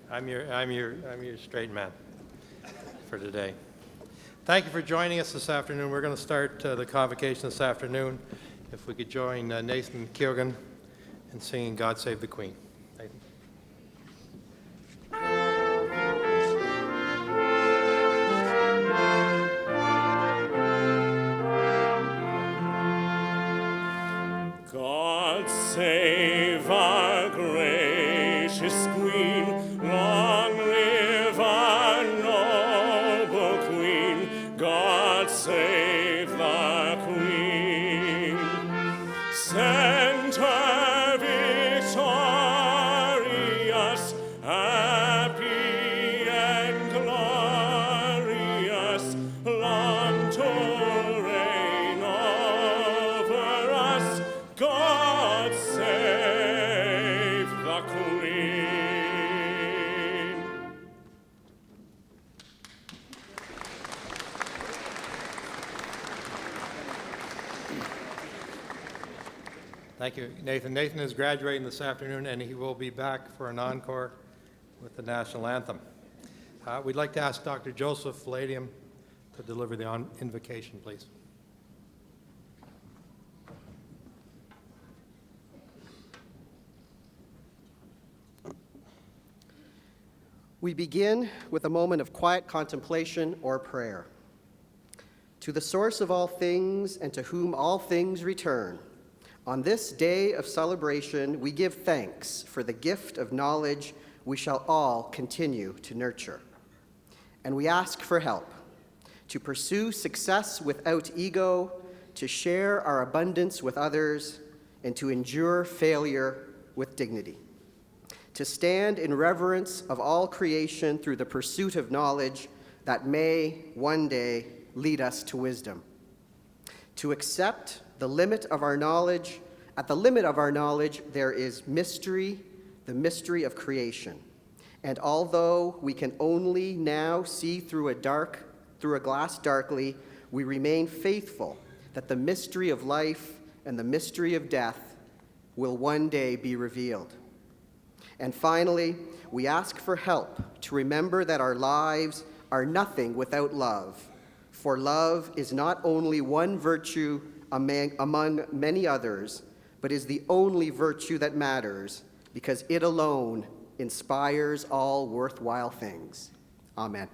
I'm your straight man for today. Thank you for joining us this afternoon. We're going to start the convocation this afternoon. If we could join Nathan Keoghan in singing God Save the Queen. Nathan. God save our gracious Queen, long live our noble Queen. God save the Queen. Send her victorious, happy and glorious, long to reign over us. God save the Queen. Thank you, Nathan. Nathan is graduating this afternoon, and he will be back for an encore with the national anthem. We'd like to ask Dr. Joseph Palladium to deliver the invocation, please. We begin with a moment of quiet contemplation or prayer. To the source of all things and to whom all things return, on this day of celebration, we give thanks for the gift of knowledge we shall all continue to nurture. And we ask for help to pursue success without ego, to share our abundance with others, and to endure failure with dignity. To stand in reverence of all creation through the pursuit of knowledge that may one day lead us to wisdom. To accept the limit of our knowledge. At the limit of our knowledge, there is mystery, the mystery of creation. And although we can only now see through a glass darkly, we remain faithful that the mystery of life and the mystery of death will one day be revealed. And finally, we ask for help to remember that our lives are nothing without love, for love is not only one virtue among many others, but is the only virtue that matters, because it alone inspires all worthwhile things. Amen.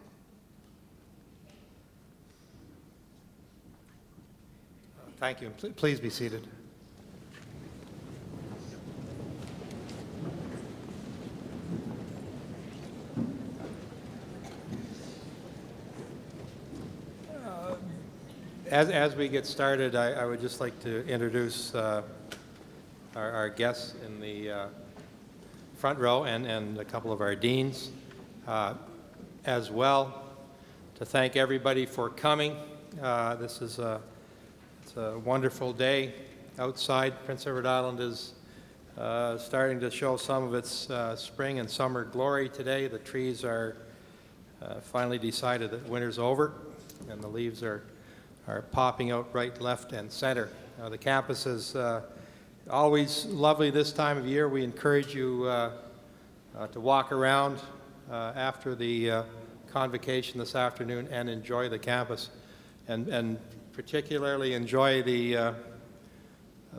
Thank you. Please be seated. As we get started, I would just like to introduce our guests in the front row and a couple of our deans as well, to thank everybody for coming. It's a wonderful day outside. Prince Edward Island is starting to show some of its spring and summer glory today. The trees are finally decided that winter's over, and the leaves are popping out right, left, and center. The campus is always lovely this time of year. We encourage you to walk around after the convocation this afternoon and enjoy the campus, and particularly enjoy the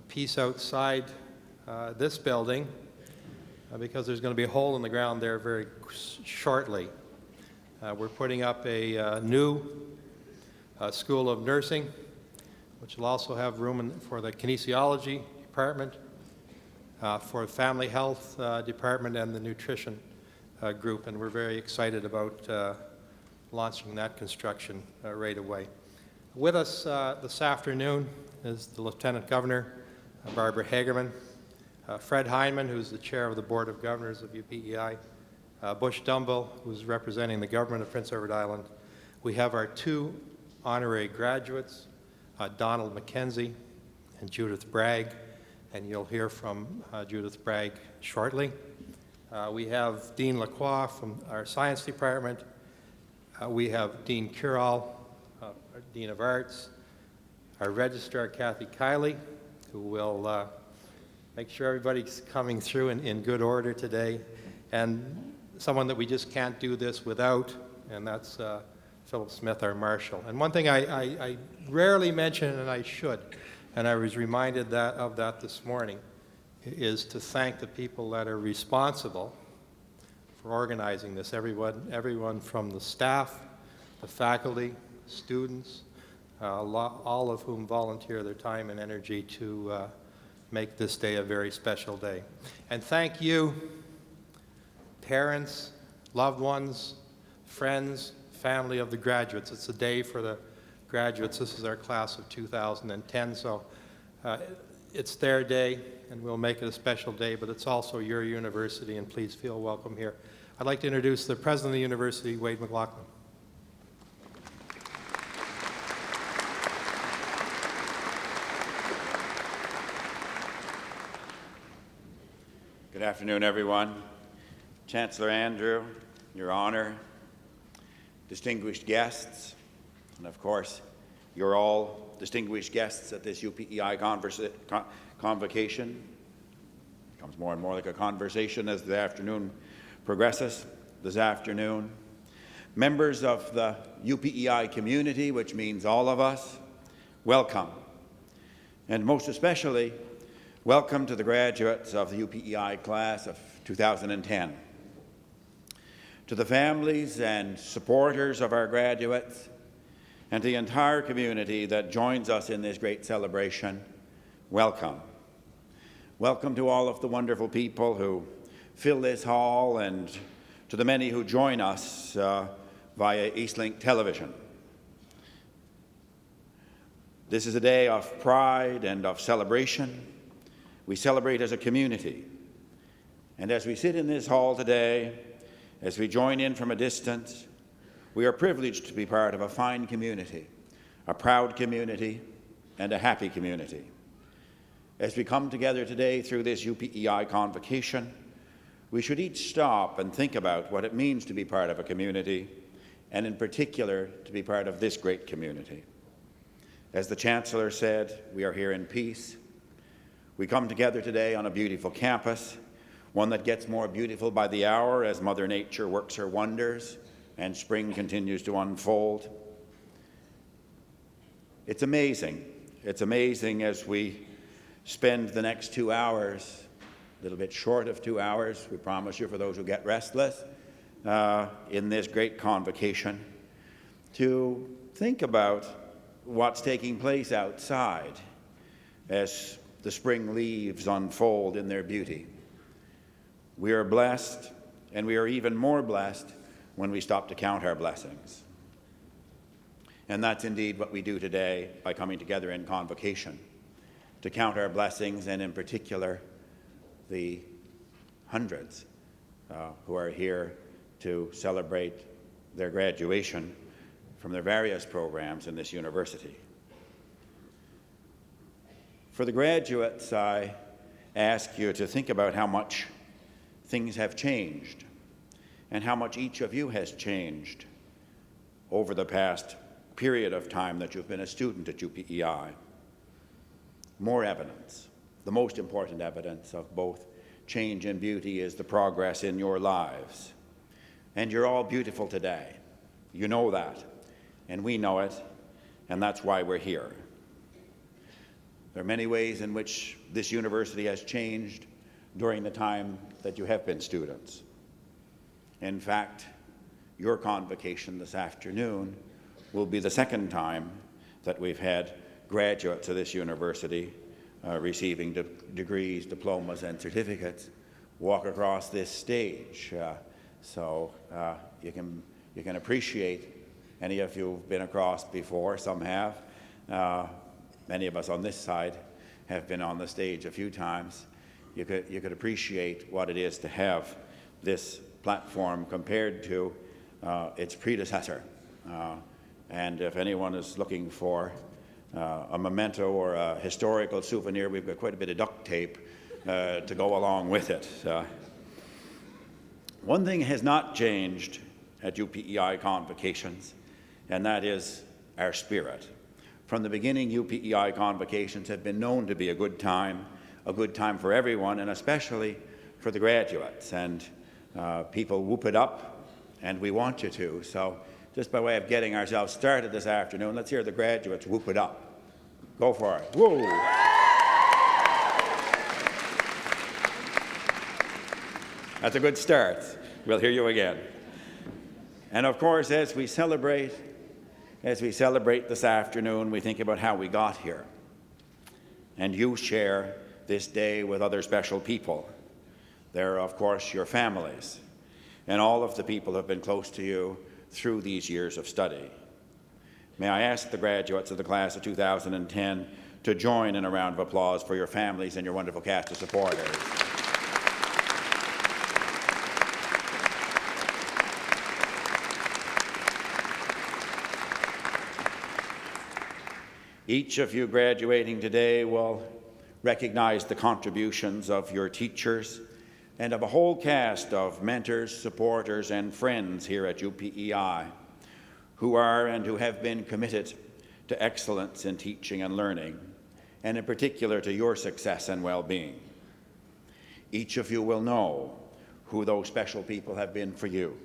piece outside this building, because there's going to be a hole in the ground there very shortly. We're putting up a new School of Nursing, which will also have room for the kinesiology department, for the family health department, and the nutrition group, and we're very excited about launching that construction right away. With us this afternoon is the Lieutenant Governor, Barbara Hagerman, Fred Heineman, who's the Chair of the Board of Governors of UPEI, Bush Dumble, who's representing the government of Prince Edward Island. We have our two honorary graduates, Donald McKenzie and Judith Bragg, and you'll hear from Judith Bragg shortly. We have Dean Lacroix from our Science Department. We have Dean Curall, our Dean of Arts, our Registrar, Kathy Kiley, who will make sure everybody's coming through in good order today, and someone that we just can't do this without, and that's Philip Smith, our marshal. And one thing I rarely mention, and I should, and I was reminded of that this morning, is to thank the people that are responsible for organizing this. Everyone from the staff, the faculty, students, all of whom volunteer their time and energy to make this day a very special day. And thank you, parents, loved ones, friends, family of the graduates. It's a day for the graduates. This is our class of 2010, so it's their day, and we'll make it a special day, but it's also your university, and please feel welcome here. I'd like to introduce the president of the university, Wade McLaughlin. Good afternoon, everyone. Chancellor Andrew, Your Honor, distinguished guests, and of course, you're all distinguished guests at this UPEI Convocation. It becomes more and more like a conversation as the afternoon progresses. This afternoon, members of the UPEI community, which means all of us, welcome. And most especially, welcome to the graduates of the UPEI class of 2010. To the families and supporters of our graduates, and to the entire community that joins us in this great celebration, welcome. Welcome to all of the wonderful people who fill this hall, and to the many who join us via Eastlink Television. This is a day of pride and of celebration. We celebrate as a community. And as we sit in this hall today, as we join in from a distance, we are privileged to be part of a fine community, a proud community, and a happy community. As we come together today through this UPEI Convocation, we should each stop and think about what it means to be part of a community, and in particular, to be part of this great community. As the Chancellor said, we are here in peace. We come together today on a beautiful campus, one that gets more beautiful by the hour as Mother Nature works her wonders and spring continues to unfold. It's amazing. It's amazing as we spend the next 2 hours, a little bit short of 2 hours, we promise you for those who get restless, in this great convocation, to think about what's taking place outside as the spring leaves unfold in their beauty. We are blessed, and we are even more blessed when we stop to count our blessings. And that's indeed what we do today by coming together in convocation, to count our blessings, and in particular, the hundreds who are here to celebrate their graduation from their various programs in this university. For the graduates, I ask you to think about how much things have changed and how much each of you has changed over the past period of time that you've been a student at UPEI. More evidence. The most important evidence of both change and beauty is the progress in your lives. And you're all beautiful today. You know that, and we know it, and that's why we're here. There are many ways in which this university has changed during the time that you have been students. In fact, your convocation this afternoon will be the second time that we've had graduates of this university receiving degrees, diplomas, and certificates walk across this stage. So you can appreciate, any of you have been across before, some have. Many of us on this side have been on the stage a few times. You could appreciate what it is to have this platform compared to its predecessor. And if anyone is looking for a memento or a historical souvenir, we've got quite a bit of duct tape to go along with it. One thing has not changed at UPEI Convocations, and that is our spirit. From the beginning, UPEI Convocations have been known to be a good time for everyone, and especially for the graduates. And People whoop it up, and we want you to. So just by way of getting ourselves started this afternoon, let's hear the graduates whoop it up. Go for it. Whoa! That's a good start. We'll hear you again. And of course, as we celebrate this afternoon, we think about how we got here. And you share this day with other special people. They're, of course, your families, and all of the people who have been close to you through these years of study. May I ask the graduates of the class of 2010 to join in a round of applause for your families and your wonderful cast of supporters. Each of you graduating today will recognize the contributions of your teachers and of a whole cast of mentors, supporters, and friends here at UPEI who are and who have been committed to excellence in teaching and learning, and in particular to your success and well-being. Each of you will know who those special people have been for you.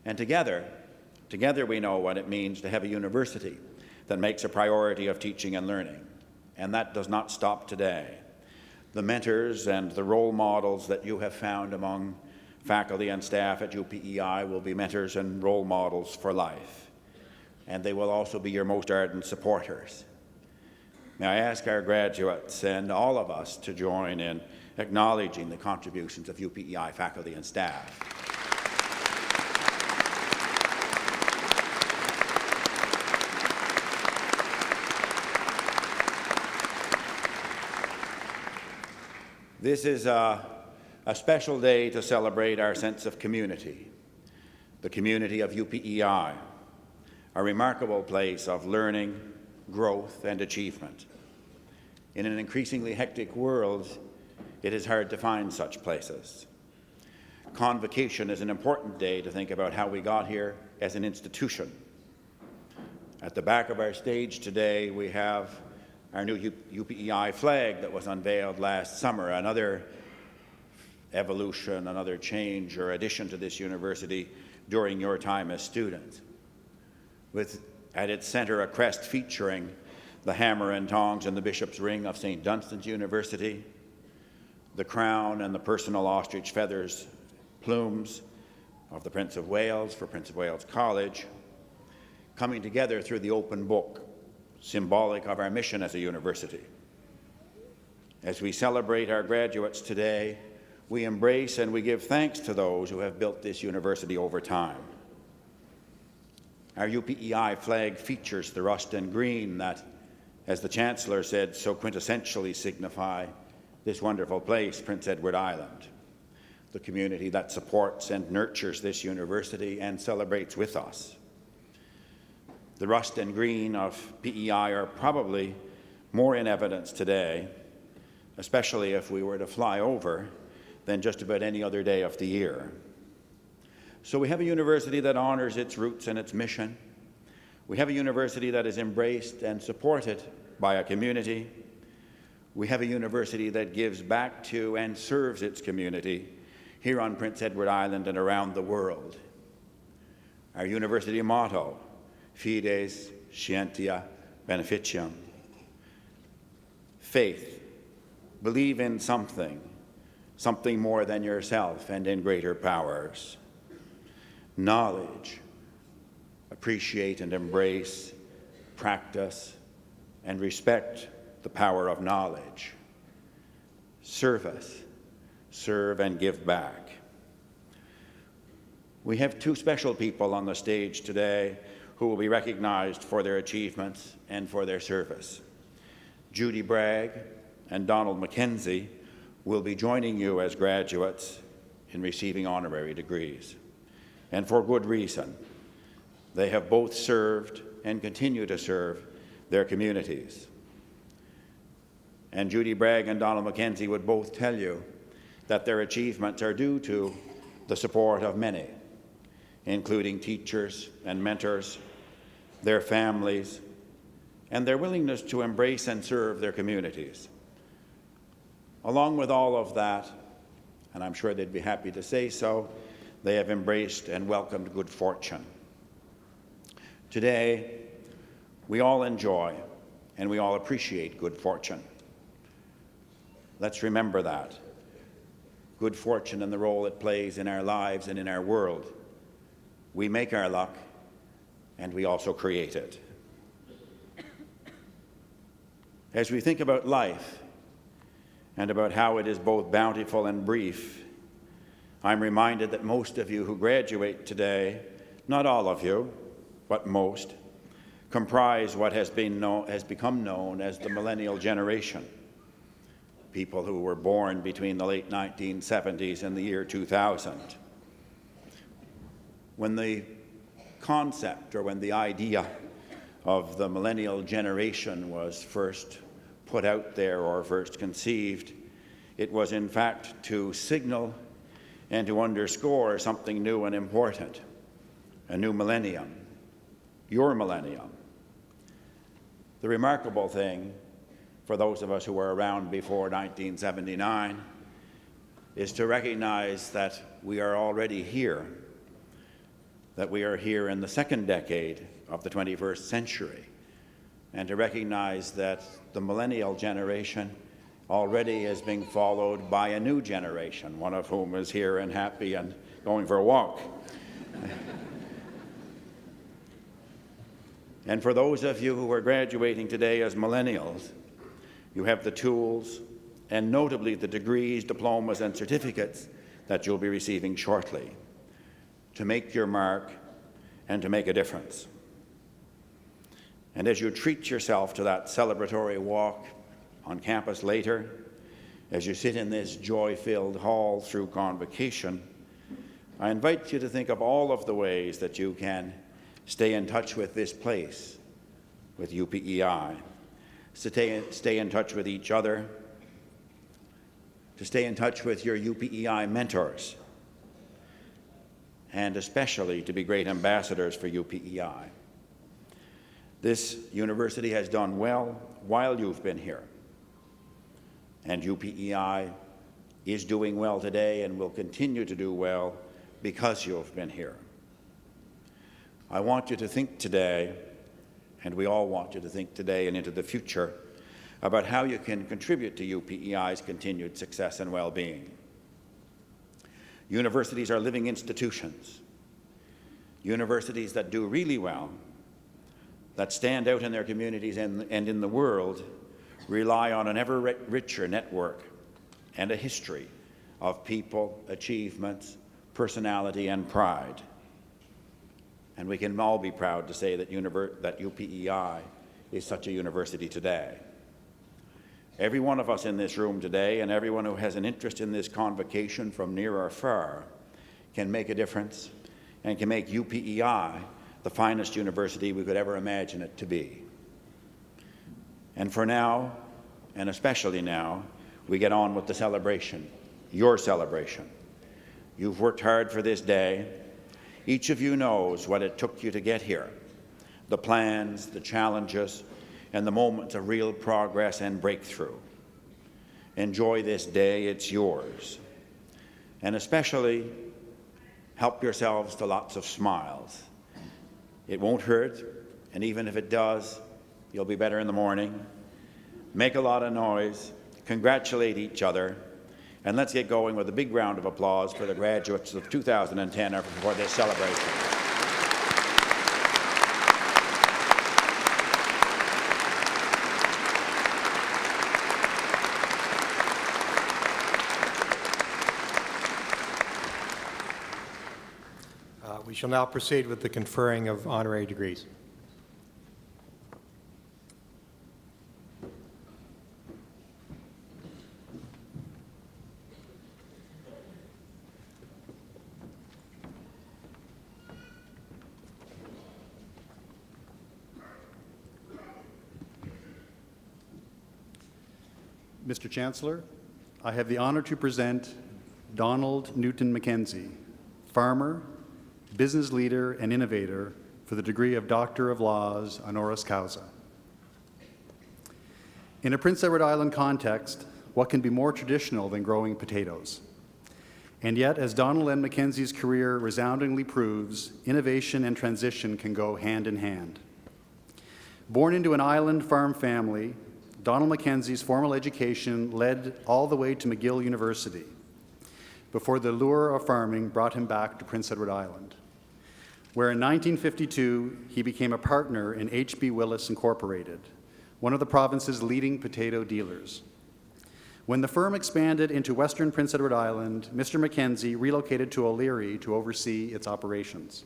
And together we know what it means to have a university that makes a priority of teaching and learning. And that does not stop today. The mentors and the role models that you have found among faculty and staff at UPEI will be mentors and role models for life. And they will also be your most ardent supporters. May I ask our graduates and all of us to join in acknowledging the contributions of UPEI faculty and staff. This is a special day to celebrate our sense of community, the community of UPEI, a remarkable place of learning, growth, and achievement. In an increasingly hectic world, it is hard to find such places. Convocation is an important day to think about how we got here as an institution. At the back of our stage today, we have our new UPEI flag that was unveiled last summer, another evolution, another change or addition to this university during your time as students. With at its center a crest featuring the hammer and tongs and the bishop's ring of St. Dunstan's University, the crown and the personal ostrich feathers plumes of the Prince of Wales for Prince of Wales College, coming together through the open book, symbolic of our mission as a university. As we celebrate our graduates today, we embrace and we give thanks to those who have built this university over time. Our UPEI flag features the rust and green that, as the Chancellor said, so quintessentially signify this wonderful place, Prince Edward Island, the community that supports and nurtures this university and celebrates with us. The rust and green of PEI are probably more in evidence today, especially if we were to fly over, than just about any other day of the year. So we have a university that honors its roots and its mission. We have a university that is embraced and supported by a community. We have a university that gives back to and serves its community here on Prince Edward Island and around the world. Our university motto, Fides Scientia Beneficium. Faith, believe in something more than yourself and in greater powers. Knowledge, appreciate and embrace, practice, and respect the power of knowledge. Service, serve and give back. We have two special people on the stage today who will be recognized for their achievements and for their service. Judy Bragg and Donald Mackenzie will be joining you as graduates in receiving honorary degrees. And for good reason. They have both served and continue to serve their communities. And Judy Bragg and Donald Mackenzie would both tell you that their achievements are due to the support of many, including teachers and mentors, their families, and their willingness to embrace and serve their communities. Along with all of that, and I'm sure they'd be happy to say so, they have embraced and welcomed good fortune. Today, we all enjoy and we all appreciate good fortune. Let's remember that. Good fortune and the role it plays in our lives and in our world. We make our luck, and we also create it. As we think about life and about how it is both bountiful and brief, I'm reminded that most of you who graduate today, not all of you, but most, comprise what has become known as the millennial generation. People who were born between the late 1970s and the year 2000. When the concept, or when the idea of the millennial generation was first put out there or first conceived, it was in fact to signal and to underscore something new and important, a new millennium, your millennium. The remarkable thing, for those of us who were around before 1979, is to recognize that we are already here, that we are here in the second decade of the 21st century, and to recognize that the millennial generation already is being followed by a new generation, one of whom is here and happy and going for a walk. And for those of you who are graduating today as millennials, you have the tools, and notably the degrees, diplomas, and certificates that you'll be receiving shortly, to make your mark and to make a difference. And as you treat yourself to that celebratory walk on campus later, as you sit in this joy-filled hall through Convocation, I invite you to think of all of the ways that you can stay in touch with this place, with UPEI, stay in touch with each other, to stay in touch with your UPEI mentors, and especially to be great ambassadors for UPEI. This university has done well while you've been here, and UPEI is doing well today and will continue to do well because you've been here. I want you to think today, and we all want you to think today and into the future, about how you can contribute to UPEI's continued success and well-being. Universities are living institutions. Universities that do really well, that stand out in their communities and in the world, rely on an ever richer network and a history of people, achievements, personality, and pride. And we can all be proud to say that UPEI is such a university today. Every one of us in this room today, and everyone who has an interest in this convocation from near or far, can make a difference and can make UPEI the finest university we could ever imagine it to be. And for now, and especially now, we get on with the celebration, your celebration. You've worked hard for this day. Each of you knows what it took you to get here, the plans, the challenges, and the moments of real progress and breakthrough. Enjoy this day, it's yours. And especially, help yourselves to lots of smiles. It won't hurt, and even if it does, you'll be better in the morning. Make a lot of noise, congratulate each other, and let's get going with a big round of applause for the graduates of 2010 for this celebration. We shall now proceed with the conferring of honorary degrees. Mr. Chancellor, I have the honor to present Donald Newton Mackenzie, farmer, business leader, and innovator for the degree of Doctor of Laws honoris causa. In a Prince Edward Island context, what can be more traditional than growing potatoes? And yet, as Donald N. Mackenzie's career resoundingly proves, innovation and transition can go hand in hand. Born into an island farm family, Donald Mackenzie's formal education led all the way to McGill University before the lure of farming brought him back to Prince Edward Island, where in 1952 he became a partner in H.B. Willis Incorporated, one of the province's leading potato dealers. When the firm expanded into western Prince Edward Island, Mr. Mackenzie relocated to O'Leary to oversee its operations.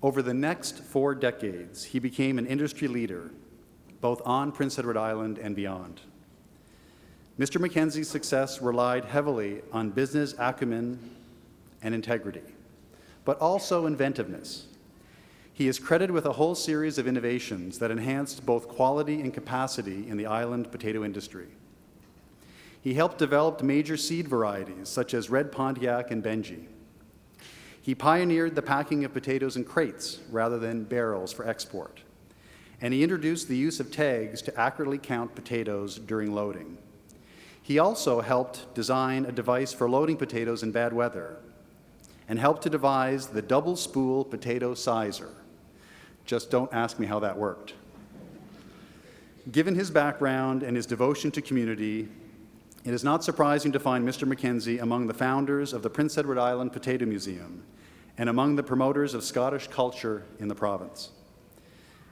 Over the next 4 decades, he became an industry leader, both on Prince Edward Island and beyond. Mr. Mackenzie's success relied heavily on business acumen and integrity, but also inventiveness. He is credited with a whole series of innovations that enhanced both quality and capacity in the island potato industry. He helped develop major seed varieties such as Red Pontiac and Benji. He pioneered the packing of potatoes in crates rather than barrels for export. And he introduced the use of tags to accurately count potatoes during loading. He also helped design a device for loading potatoes in bad weather and helped to devise the double spool potato sizer. Just don't ask me how that worked. Given his background and his devotion to community, it is not surprising to find Mr. Mackenzie among the founders of the Prince Edward Island Potato Museum and among the promoters of Scottish culture in the province.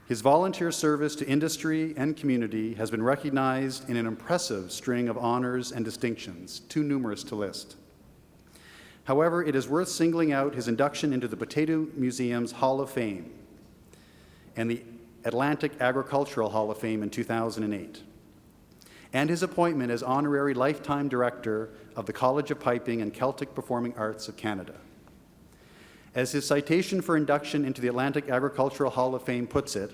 His volunteer service to industry and community has been recognized in an impressive string of honors and distinctions, too numerous to list. However, it is worth singling out his induction into the Potato Museum's Hall of Fame and the Atlantic Agricultural Hall of Fame in 2008, and his appointment as Honorary Lifetime Director of the College of Piping and Celtic Performing Arts of Canada. As his citation for induction into the Atlantic Agricultural Hall of Fame puts it,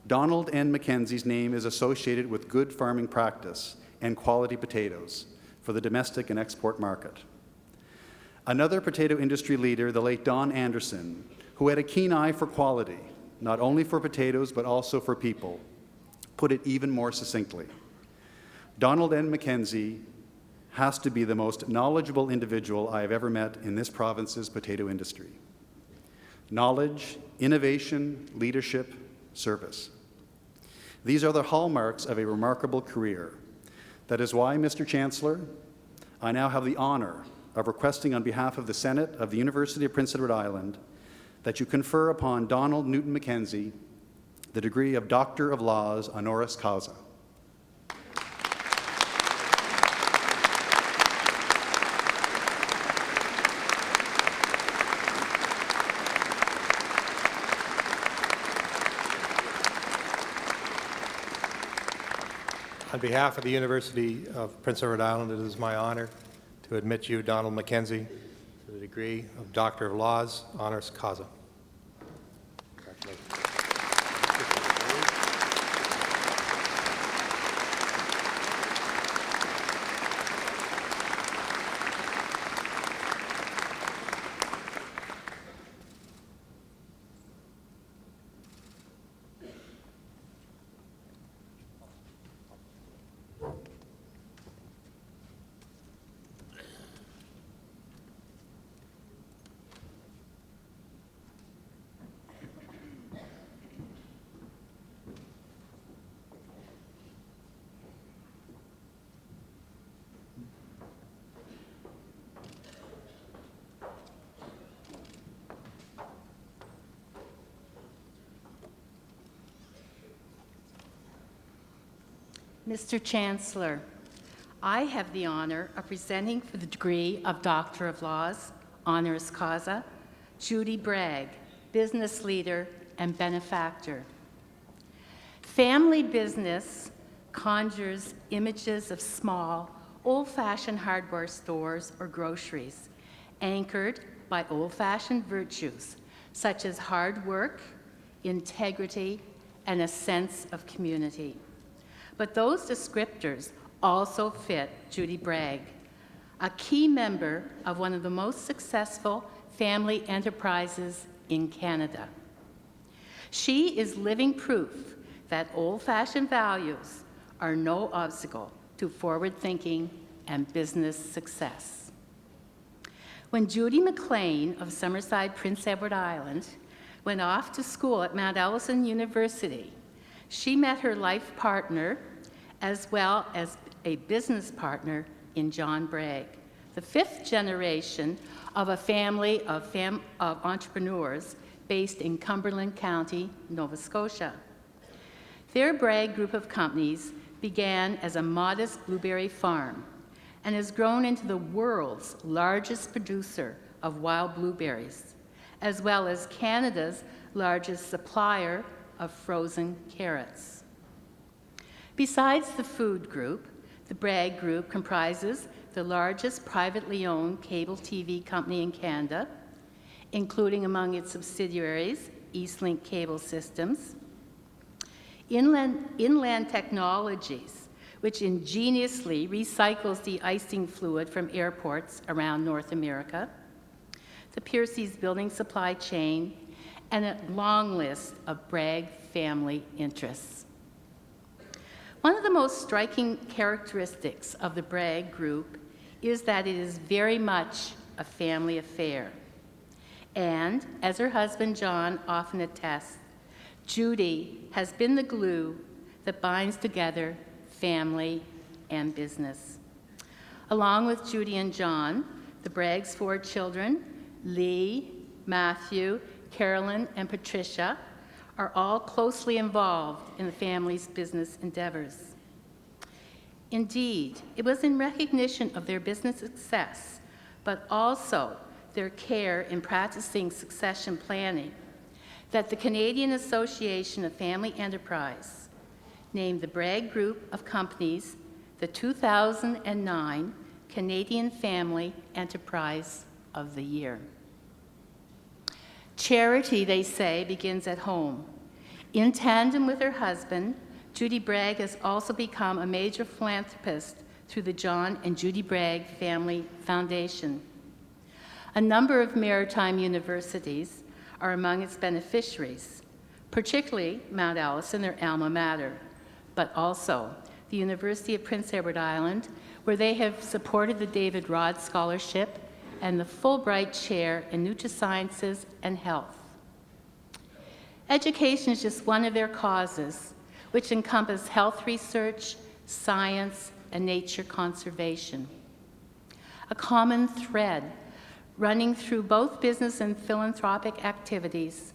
Donald N. Mackenzie's name is associated with good farming practice and quality potatoes for the domestic and export market. Another potato industry leader, the late Don Anderson, who had a keen eye for quality, not only for potatoes but also for people, put it even more succinctly. Donald N. Mackenzie has to be the most knowledgeable individual I have ever met in this province's potato industry. Knowledge, innovation, leadership, service. These are the hallmarks of a remarkable career. That is why, Mr. Chancellor, I now have the honor of requesting on behalf of the Senate of the University of Prince Edward Island that you confer upon Donald Newton Mackenzie the degree of Doctor of Laws honoris causa. On behalf of the University of Prince Edward Island, it is my honor to admit you, Donald Mackenzie, to the degree of Doctor of Laws, honoris causa. Congratulations. Mr. Chancellor, I have the honor of presenting for the degree of Doctor of Laws, honoris causa, Judy Bragg, business leader and benefactor. Family business conjures images of small, old-fashioned hardware stores or groceries, anchored by old-fashioned virtues such as hard work, integrity, and a sense of community. But those descriptors also fit Judy Bragg, a key member of one of the most successful family enterprises in Canada. She is living proof that old-fashioned values are no obstacle to forward thinking and business success. When Judy McLean of Summerside, Prince Edward Island, went off to school at Mount Allison University, she met her life partner as well as a business partner in John Bragg, the fifth generation of a family of entrepreneurs based in Cumberland County, Nova Scotia. Their Bragg group of companies began as a modest blueberry farm and has grown into the world's largest producer of wild blueberries, as well as Canada's largest supplier of frozen carrots. Besides the food group, the Bragg Group comprises the largest privately owned cable TV company in Canada, including among its subsidiaries, Eastlink Cable Systems, Inland Technologies, which ingeniously recycles the icing fluid from airports around North America, the Piercy's building supply chain, and a long list of Bragg family interests. One of the most striking characteristics of the Bragg Group is that it is very much a family affair. And, as her husband John often attests, Judy has been the glue that binds together family and business. Along with Judy and John, the Bragg's 4 children, Lee, Matthew, Carolyn, and Patricia, are all closely involved in the family's business endeavors. Indeed, it was in recognition of their business success, but also their care in practicing succession planning, that the Canadian Association of Family Enterprise named the Bragg Group of Companies the 2009 Canadian Family Enterprise of the Year. Charity, they say, begins at home. In tandem with her husband, Judy Bragg has also become a major philanthropist through the John and Judy Bragg Family Foundation. A number of maritime universities are among its beneficiaries, particularly Mount Allison, their alma mater, but also the University of Prince Edward Island, where they have supported the David Rod Scholarship and the Fulbright Chair in Nutrasciences and Health. Education is just one of their causes, which encompass health research, science, and nature conservation. A common thread running through both business and philanthropic activities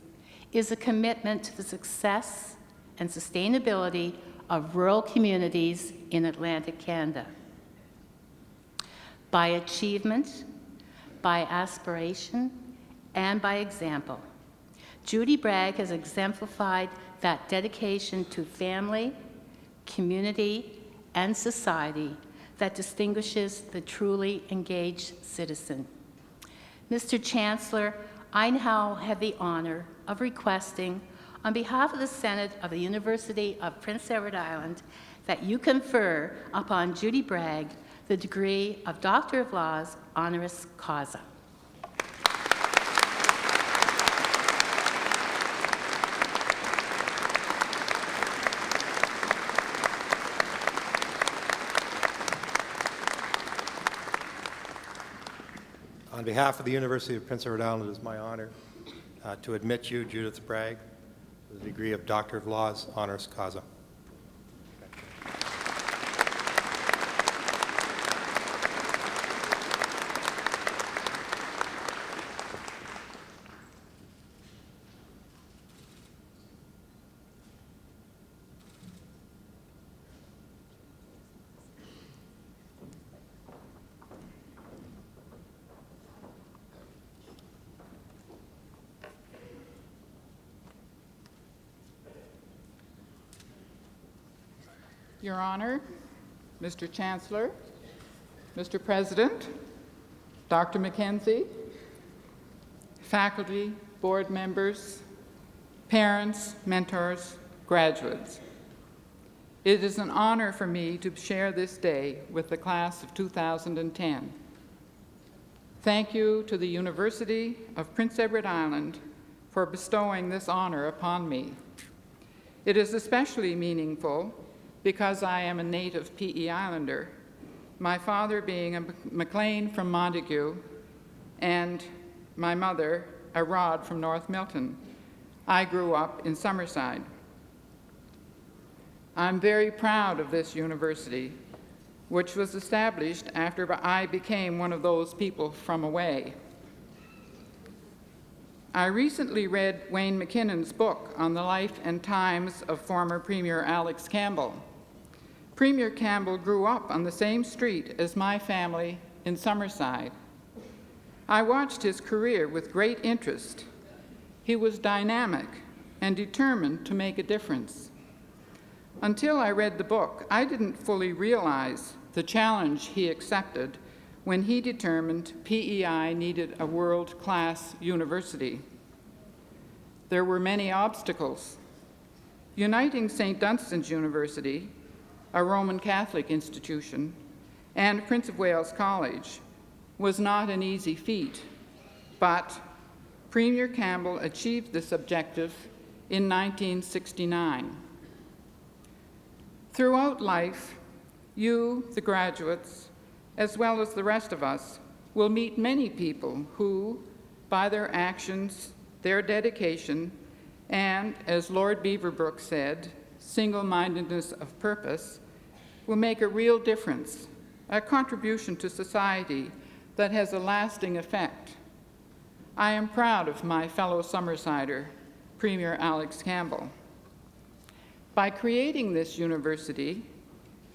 is a commitment to the success and sustainability of rural communities in Atlantic Canada. By achievement, by aspiration, and by example, Judy Bragg has exemplified that dedication to family, community, and society that distinguishes the truly engaged citizen. Mr. Chancellor, I now have the honor of requesting, on behalf of the Senate of the University of Prince Edward Island, that you confer upon Judy Bragg the degree of Doctor of Laws, honoris causa. On behalf of the University of Prince Edward Island, it is my honor to admit you, Judith Bragg, to the degree of Doctor of Laws, honoris causa. Your Honor, Mr. Chancellor, Mr. President, Dr. Mackenzie, faculty, board members, parents, mentors, graduates. It is an honor for me to share this day with the class of 2010. Thank you to the University of Prince Edward Island for bestowing this honor upon me. It is especially meaningful because I am a native PE Islander, my father being a McLean from Montague, and my mother, a Rod from North Milton. I grew up in Summerside. I'm very proud of this university, which was established after I became one of those people from away. I recently read Wayne McKinnon's book on the life and times of former Premier Alex Campbell. Premier Campbell grew up on the same street as my family in Summerside. I watched his career with great interest. He was dynamic and determined to make a difference. Until I read the book, I didn't fully realize the challenge he accepted when he determined PEI needed a world-class university. There were many obstacles. Uniting St. Dunstan's University, a Roman Catholic institution, and Prince of Wales College was not an easy feat, but Premier Campbell achieved this objective in 1969. Throughout life, you, the graduates, as well as the rest of us, will meet many people who, by their actions, their dedication, and, as Lord Beaverbrook said, single-mindedness of purpose, will make a real difference, a contribution to society that has a lasting effect. I am proud of my fellow Summersider, Premier Alex Campbell. By creating this university,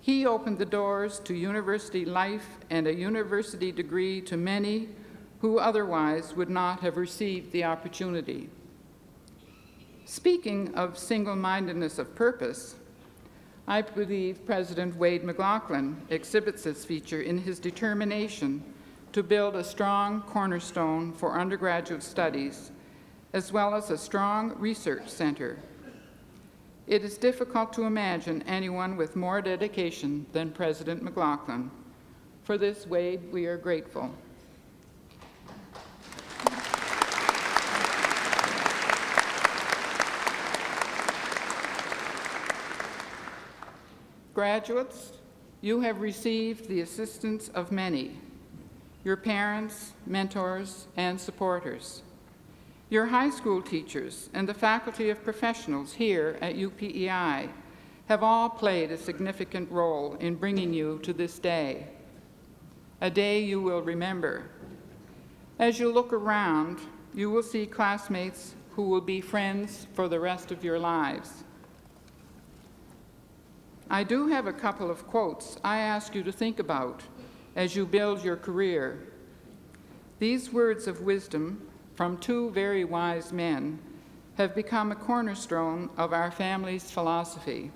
he opened the doors to university life and a university degree to many who otherwise would not have received the opportunity. Speaking of single-mindedness of purpose, I believe President Wade McLaughlin exhibits this feature in his determination to build a strong cornerstone for undergraduate studies, as well as a strong research center. It is difficult to imagine anyone with more dedication than President McLaughlin. For this, Wade, we are grateful. Graduates, you have received the assistance of many, your parents, mentors, and supporters. Your high school teachers and the faculty of professionals here at UPEI have all played a significant role in bringing you to this day, a day you will remember. As you look around, you will see classmates who will be friends for the rest of your lives. I do have a couple of quotes I ask you to think about as you build your career. These words of wisdom from two very wise men have become a cornerstone of our family's philosophy.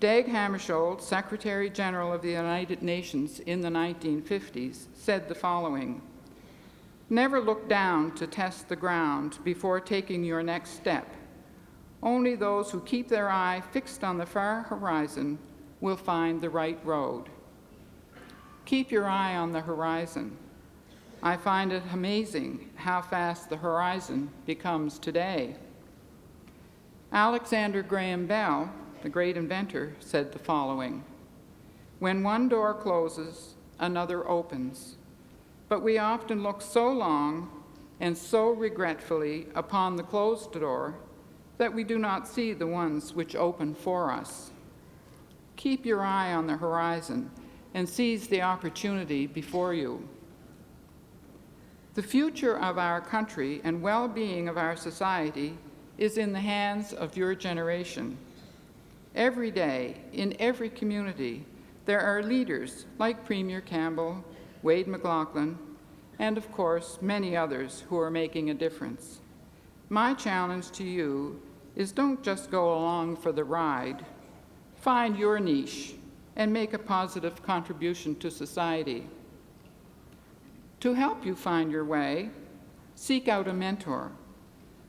Dag Hammarskjöld, Secretary General of the United Nations in the 1950s, said the following: "Never look down to test the ground before taking your next step. Only those who keep their eye fixed on the far horizon will find the right road." Keep your eye on the horizon. I find it amazing how fast the horizon becomes today. Alexander Graham Bell, the great inventor, said the following: "When one door closes, another opens. But we often look so long and so regretfully upon the closed door that we do not see the ones which open for us." Keep your eye on the horizon and seize the opportunity before you. The future of our country and well-being of our society is in the hands of your generation. Every day, in every community, there are leaders like Premier Campbell, Wade McLaughlin, and of course, many others who are making a difference. My challenge to you is don't just go along for the ride. Find your niche and make a positive contribution to society. To help you find your way, seek out a mentor,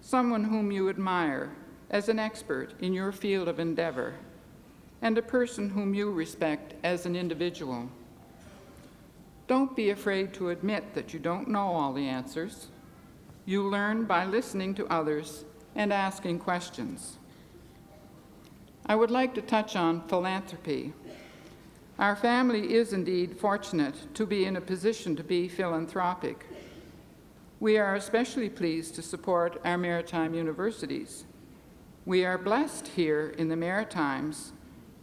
someone whom you admire as an expert in your field of endeavor, and a person whom you respect as an individual. Don't be afraid to admit that you don't know all the answers. You learn by listening to others and asking questions. I would like to touch on philanthropy. Our family is indeed fortunate to be in a position to be philanthropic. We are especially pleased to support our maritime universities. We are blessed here in the Maritimes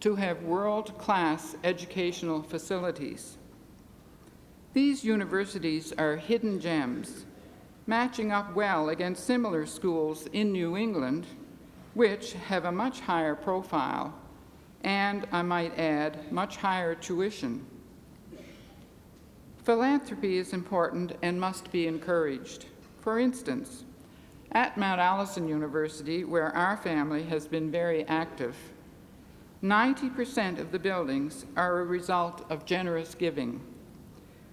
to have world-class educational facilities. These universities are hidden gems, matching up well against similar schools in New England, which have a much higher profile and, I might add, much higher tuition. Philanthropy is important and must be encouraged. For instance, at Mount Allison University, where our family has been very active, 90% of the buildings are a result of generous giving.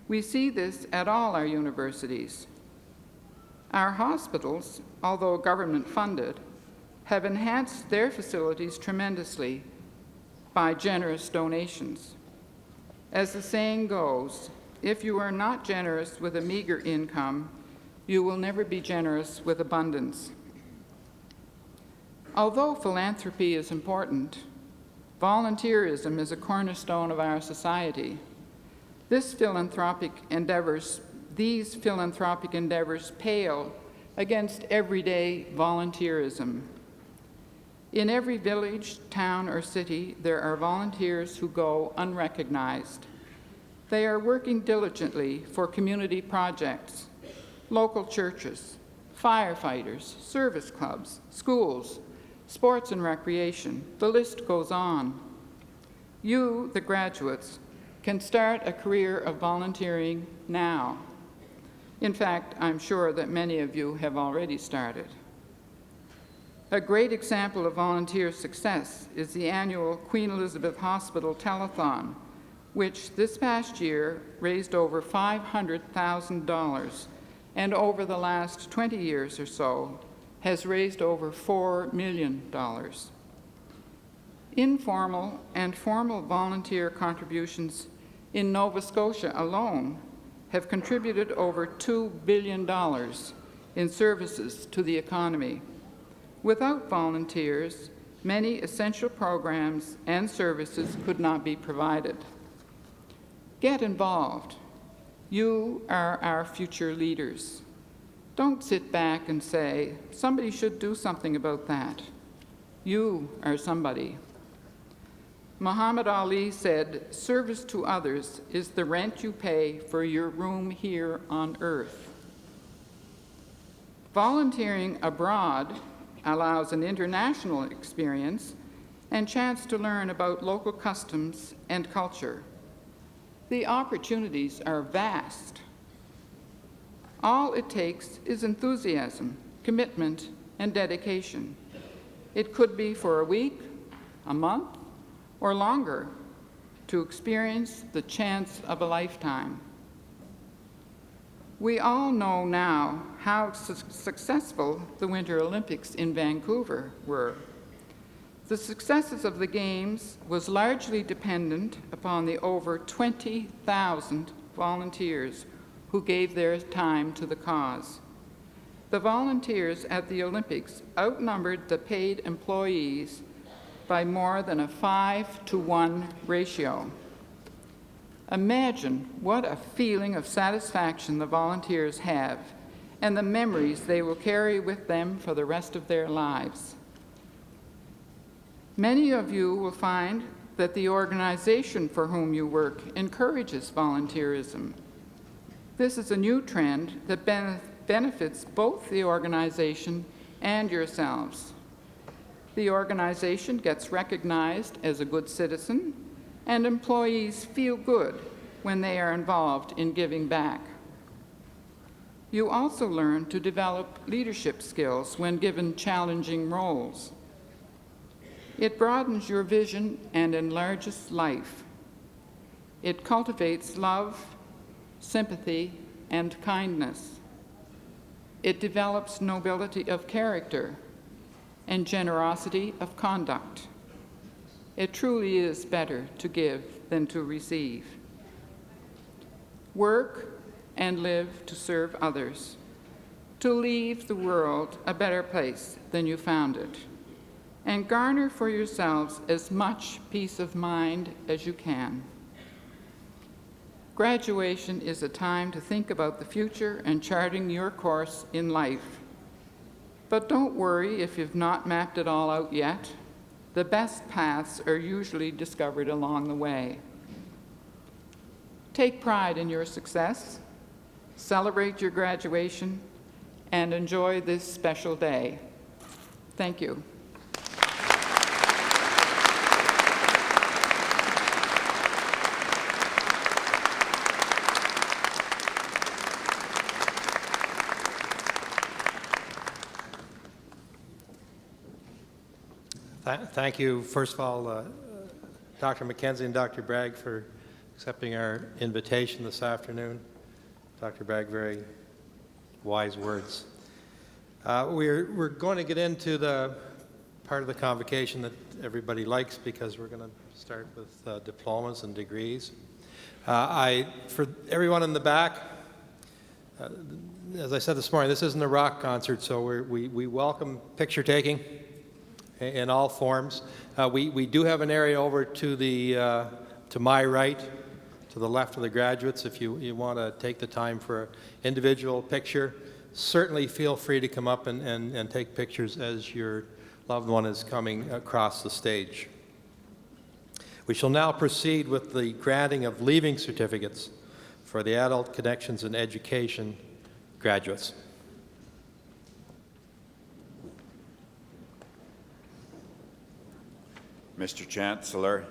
We see this at all our universities. Our hospitals, although government-funded, have enhanced their facilities tremendously by generous donations. As the saying goes, if you are not generous with a meager income, you will never be generous with abundance. Although philanthropy is important, volunteerism is a cornerstone of our society. These philanthropic endeavors pale against everyday volunteerism. In every village, town, or city, there are volunteers who go unrecognized. They are working diligently for community projects, local churches, firefighters, service clubs, schools, sports and recreation. The list goes on. You, the graduates, can start a career of volunteering now. In fact, I'm sure that many of you have already started. A great example of volunteer success is the annual Queen Elizabeth Hospital Telethon, which this past year raised over $500,000, and over the last 20 years or so has raised over $4 million. Informal and formal volunteer contributions in Nova Scotia alone have contributed over $2 billion in services to the economy. Without volunteers, many essential programs and services could not be provided. Get involved. You are our future leaders. Don't sit back and say, somebody should do something about that. You are somebody. Muhammad Ali said, service to others is the rent you pay for your room here on earth. Volunteering abroad allows an international experience and chance to learn about local customs and culture. The opportunities are vast. All it takes is enthusiasm, commitment, and dedication. It could be for a week, a month, or longer to experience the chance of a lifetime. We all know now how successful the Winter Olympics in Vancouver were. The successes of the Games was largely dependent upon the over 20,000 volunteers who gave their time to the cause. The volunteers at the Olympics outnumbered the paid employees by more than a 5-to-1 ratio. Imagine what a feeling of satisfaction the volunteers have and the memories they will carry with them for the rest of their lives. Many of you will find that the organization for whom you work encourages volunteerism. This is a new trend that benefits both the organization and yourselves. The organization gets recognized as a good citizen, and employees feel good when they are involved in giving back. You also learn to develop leadership skills when given challenging roles. It broadens your vision and enlarges life. It cultivates love, sympathy, and kindness. It develops nobility of character and generosity of conduct. It truly is better to give than to receive. Work and live to serve others, to leave the world a better place than you found it, and garner for yourselves as much peace of mind as you can. Graduation is a time to think about the future and charting your course in life. But don't worry if you've not mapped it all out yet. The best paths are usually discovered along the way. Take pride in your success, celebrate your graduation, and enjoy this special day. Thank you. Thank you, first of all, Dr. Mackenzie and Dr. Bragg, for accepting our invitation this afternoon. Dr. Bragg, very wise words. We're going to get into the part of the convocation that everybody likes, because we're going to start with diplomas and degrees. For everyone in the back, as I said this morning, this isn't a rock concert, so we welcome picture taking in all forms. We do have an area over to my right, to the left of the graduates. If you want to take the time for an individual picture, certainly feel free to come up and take pictures as your loved one is coming across the stage. We shall now proceed with the granting of leaving certificates for the Adult Connections in Education graduates. Mr. Chancellor,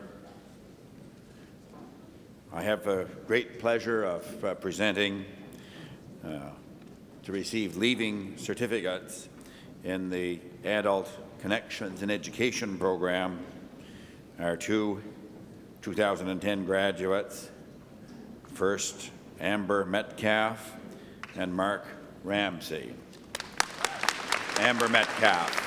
I have a great pleasure of presenting to receive leaving certificates in the Adult Connections in Education program our two 2010 graduates, first Amber Metcalf and Mark Ramsey. Amber Metcalf.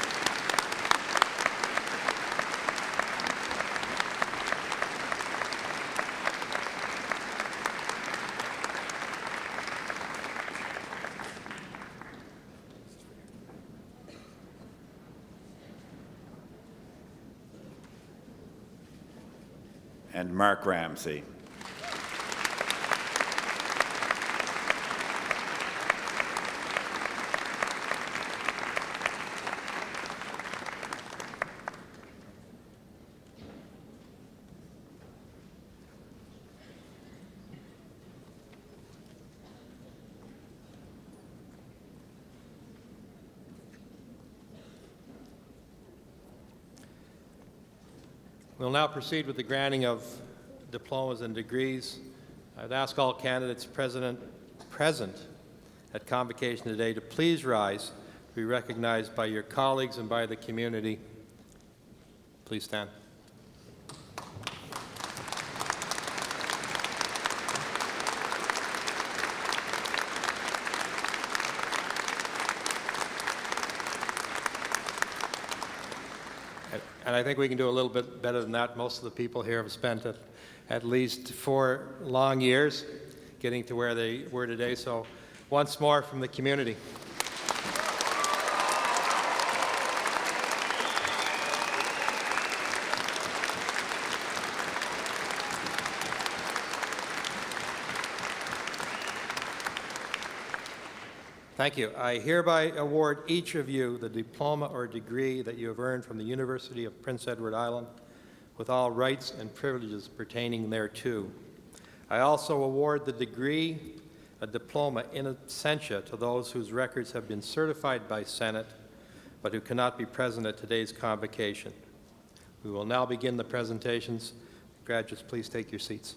And Mark Ramsey. We'll now proceed with the granting of diplomas and degrees. I'd ask all candidates present at convocation today to please rise to be recognized by your colleagues and by the community. Please stand. And I think we can do a little bit better than that. Most of the people here have spent at least 4 long years getting to where they were today. So once more from the community. Thank you. I hereby award each of you the diploma or degree that you have earned from the University of Prince Edward Island, with all rights and privileges pertaining thereto. I also award the degree, a diploma in absentia, to those whose records have been certified by Senate, but who cannot be present at today's convocation. We will now begin the presentations. Graduates, please take your seats.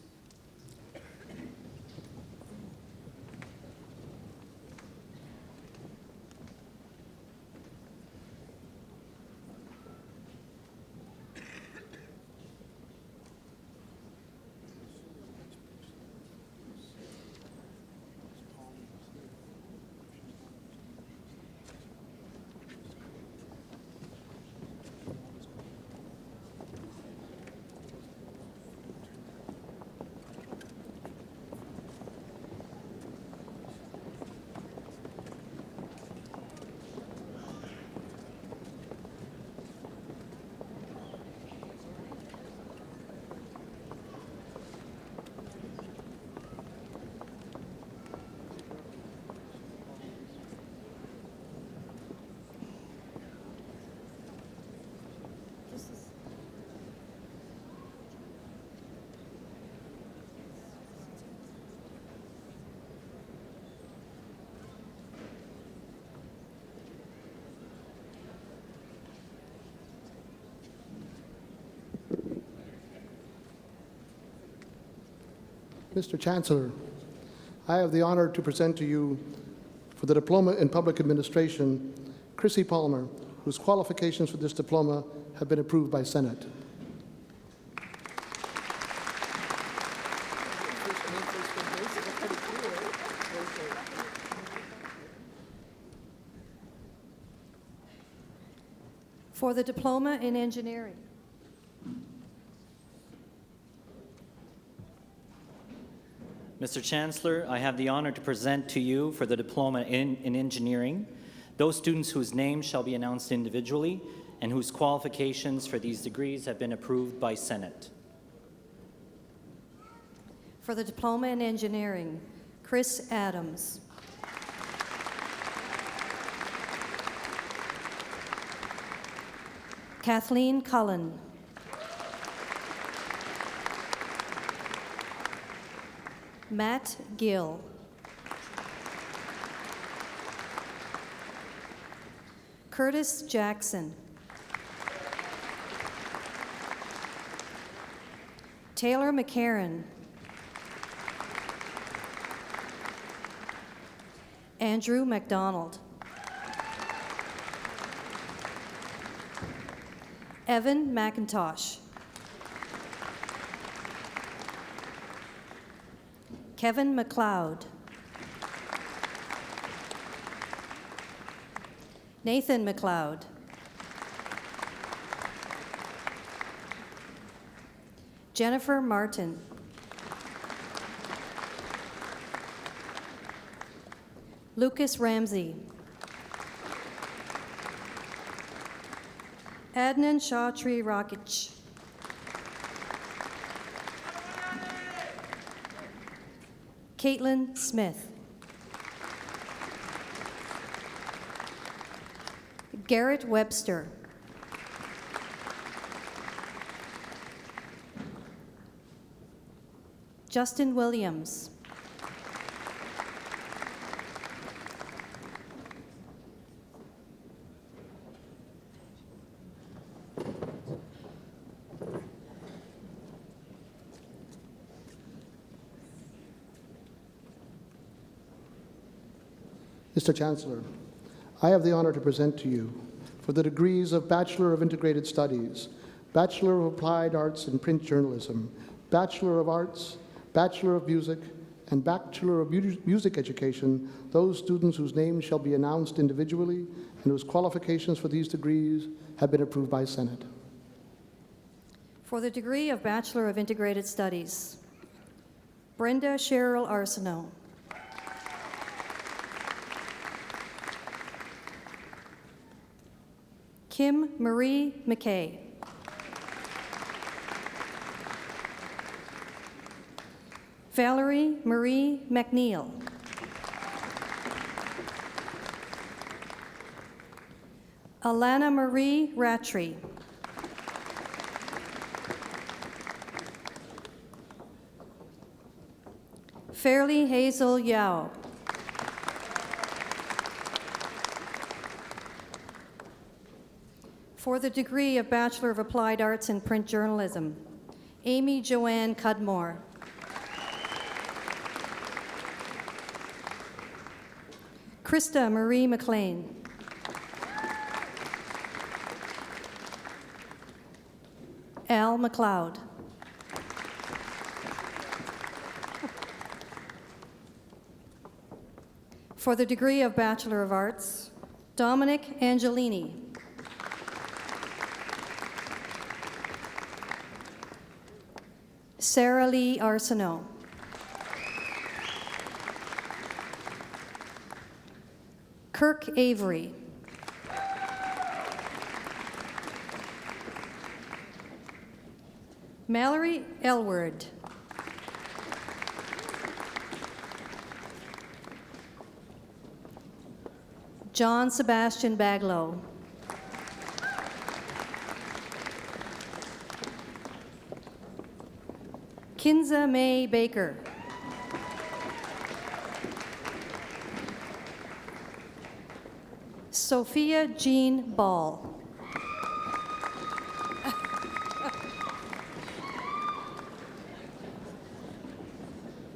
Mr. Chancellor, I have the honor to present to you for the Diploma in Public Administration, Chrissy Palmer, whose qualifications for this diploma have been approved by Senate. For the Diploma in Engineering, Mr. Chancellor, I have the honor to present to you for the Diploma in Engineering those students whose names shall be announced individually and whose qualifications for these degrees have been approved by Senate. for the Diploma in Engineering, Chris Adams. Kathleen Cullen. Matt Gill. Curtis Jackson. Taylor McCarran. Andrew McDonald. Evan McIntosh. Kevin McLeod. Nathan McLeod. Jennifer Martin. Lucas Ramsey. Adnan Chaudhry Rakic. Caitlin Smith. Garrett Webster. Justin Williams. Mr. Chancellor, I have the honor to present to you for the degrees of Bachelor of Integrated Studies, Bachelor of Applied Arts in Print Journalism, Bachelor of Arts, Bachelor of Music, and Bachelor of Music Education, those students whose names shall be announced individually and whose qualifications for these degrees have been approved by Senate. For the degree of Bachelor of Integrated Studies, Brenda Cheryl Arsenault. Kim Marie McKay. Valerie Marie McNeil. Alana Marie Rattry. Fairly Hazel Yao. For the degree of Bachelor of Applied Arts in Print Journalism, Amy Joanne Cudmore. Krista Marie McLean. Al McLeod. For the degree of Bachelor of Arts, Dominic Angelini. Sarah Lee Arsenault. Kirk Avery. Mallory Elward. John Sebastian Baglow. Kinza May Baker. Sophia Jean Ball.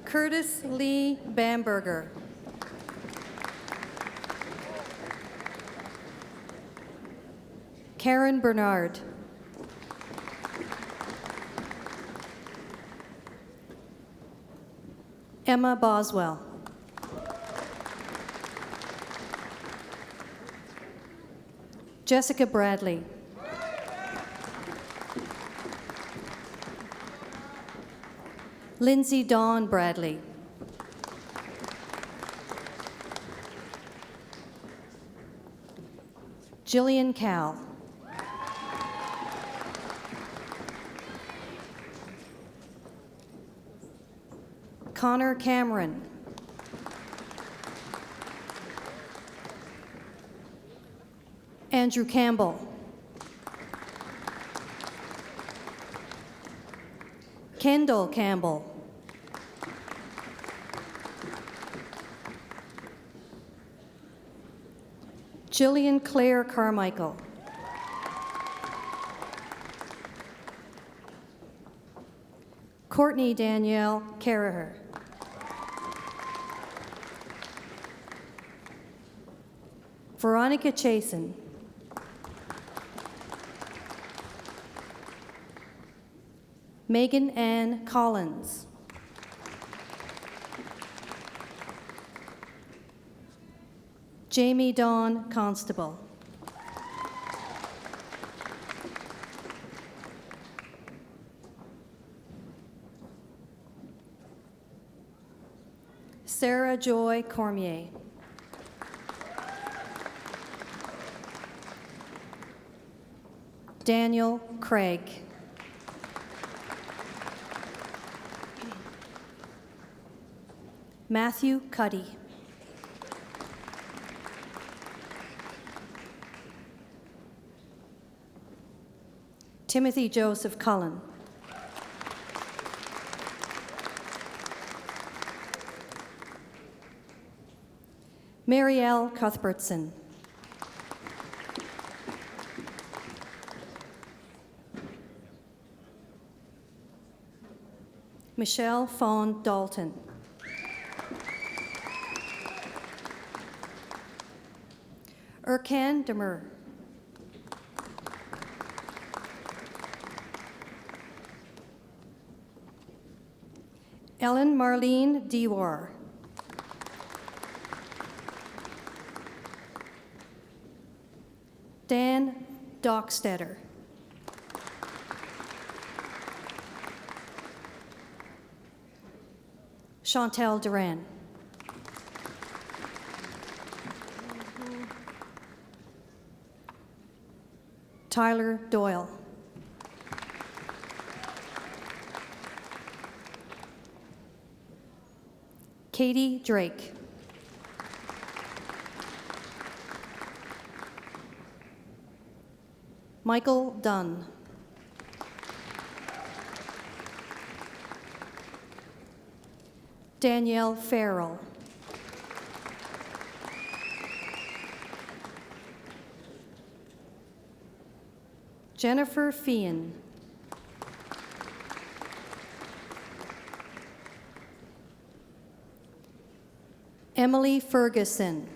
Curtis Lee Bamberger. Karen Bernard. Emma Boswell. Jessica Bradley. Lindsay Dawn Bradley. Jillian Cal. Connor Cameron. Andrew Campbell. Kendall Campbell. Jillian Claire Carmichael. Courtney Danielle Carraher. Veronica Chasen. Megan Ann Collins. Jamie Dawn Constable. Sarah Joy Cormier. Daniel Craig. Matthew Cuddy. Timothy Joseph Cullen. Marielle Cuthbertson. Michelle Fawn Dalton. Erkan Demir. Ellen Marlene Dewar. Dan Dockstetter. Chantel Duran. Tyler Doyle. Katie Drake. Michael Dunn. Danielle Farrell. Jennifer Feehan. Emily Ferguson.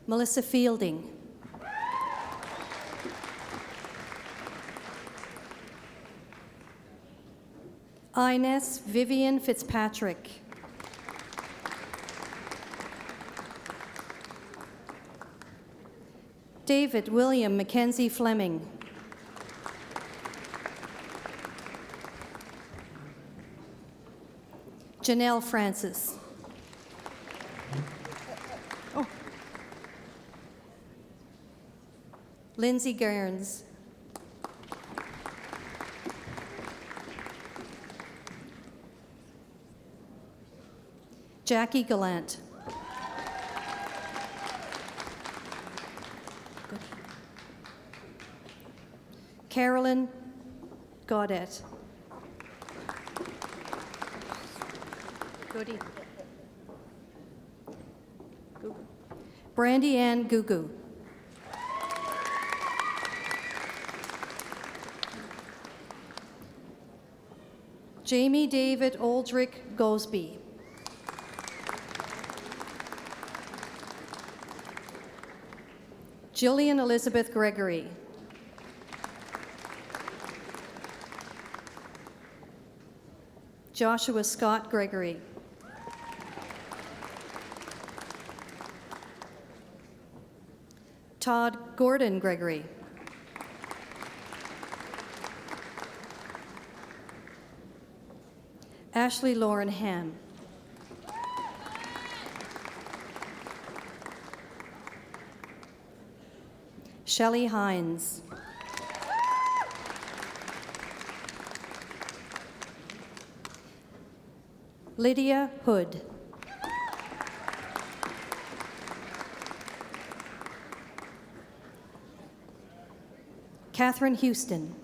Melissa Fielding. Ines Vivian Fitzpatrick. David William Mackenzie Fleming. Janelle Francis. Oh. Lindsay Gairns. Jackie Gallant. Carolyn Gaudet. Goody. Brandy Ann Gugu. Jamie David Aldrich Gosby. Jillian Elizabeth Gregory. Joshua Scott Gregory. Todd Gordon Gregory. Ashley Lauren Ham. Shelley Hines. Lydia Hood. Catherine Houston.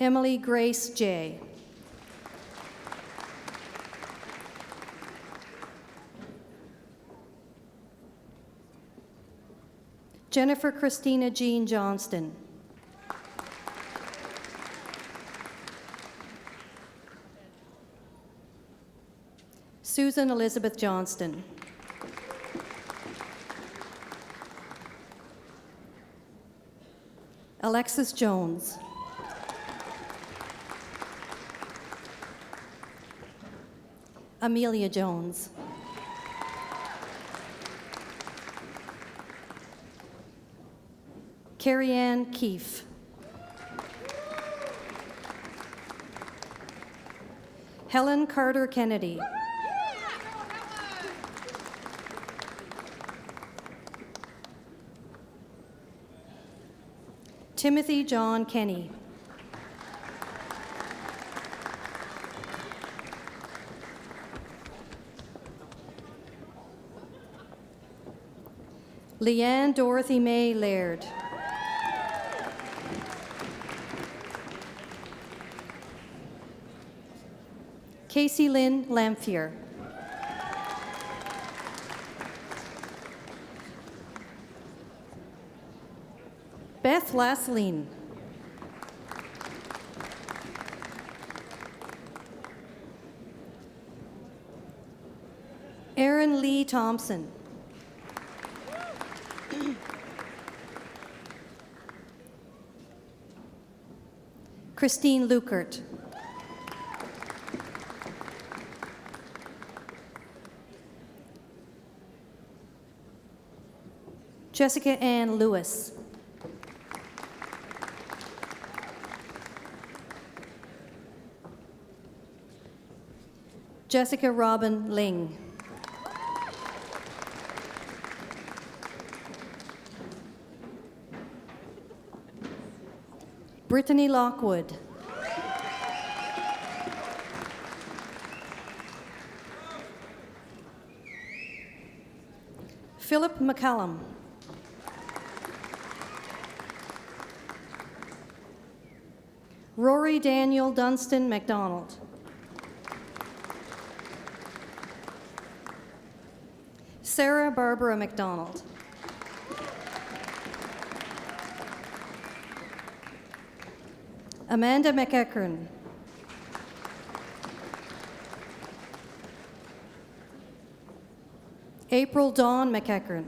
Emily Grace J. Jennifer Christina Jean Johnston. Susan Elizabeth Johnston. Alexis Jones. Amelia Jones. Carrie Ann Keefe. Helen Carter Kennedy. Timothy John Kenny. Leanne Dorothy May Laird. Casey Lynn Lamphere. Beth Lasseline. Aaron Lee Thompson. Christine Lukert. Jessica Ann Lewis. Jessica Robin Ling. Brittany Lockwood. Philip McCallum. Rory Daniel Dunstan McDonald. Sarah Barbara McDonald. Amanda McEachern. April Dawn McEachern.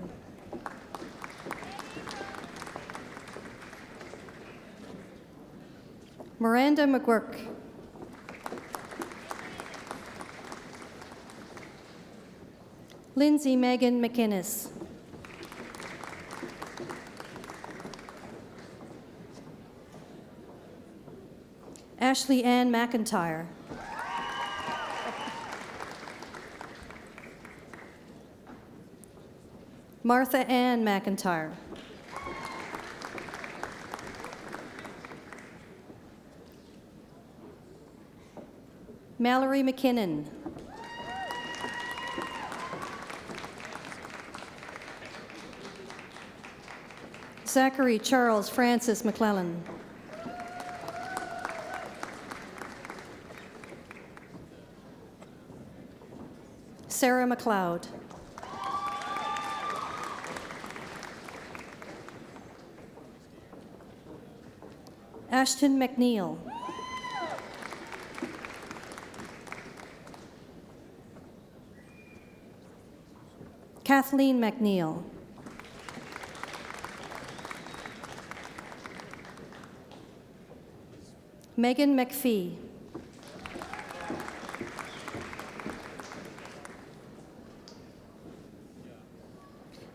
Miranda McGuirk. Lindsay Megan McInnes. Ashley Ann McIntyre. Martha Ann McIntyre. Mallory McKinnon. Zachary Charles Francis McClellan. Sarah McLeod. Ashton McNeil. Kathleen McNeil. Megan McPhee.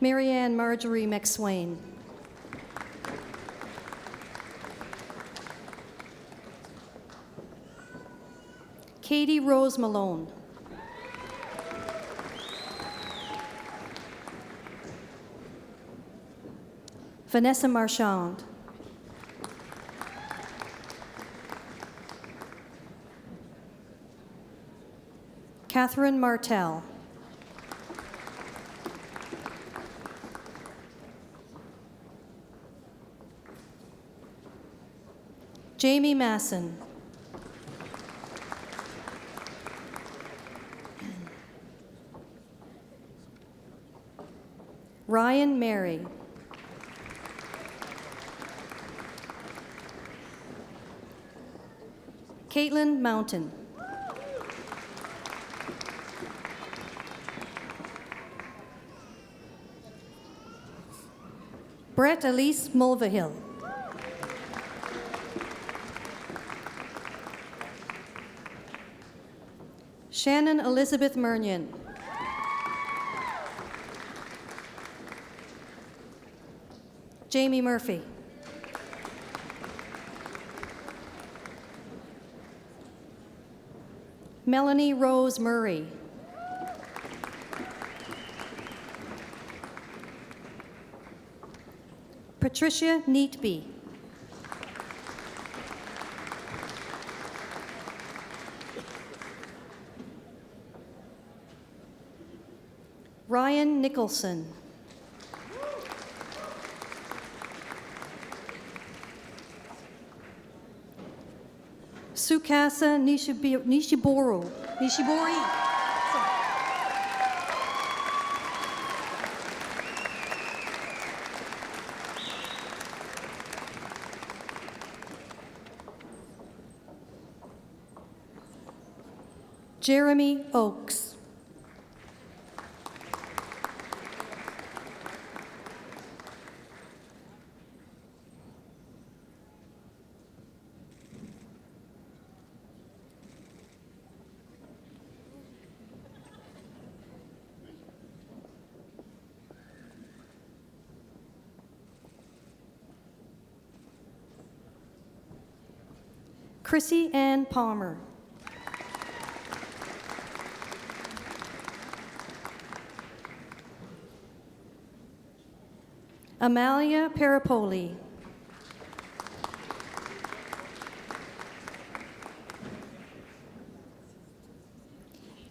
Marianne Marjorie McSwain. Katie Rose Malone. Vanessa Marchand. Catherine Martell. Jamie Masson. Ryan Mary. Caitlin Mountain. Brett Elise Mulvihill. Shannon Elizabeth Murnion. Jamie Murphy. Melanie Rose Murray. Patricia Neatby. Ryan Nicholson. Sukasa Nishibori. Jeremy Oakes. Chrissy Ann Palmer. Amalia Parapoli.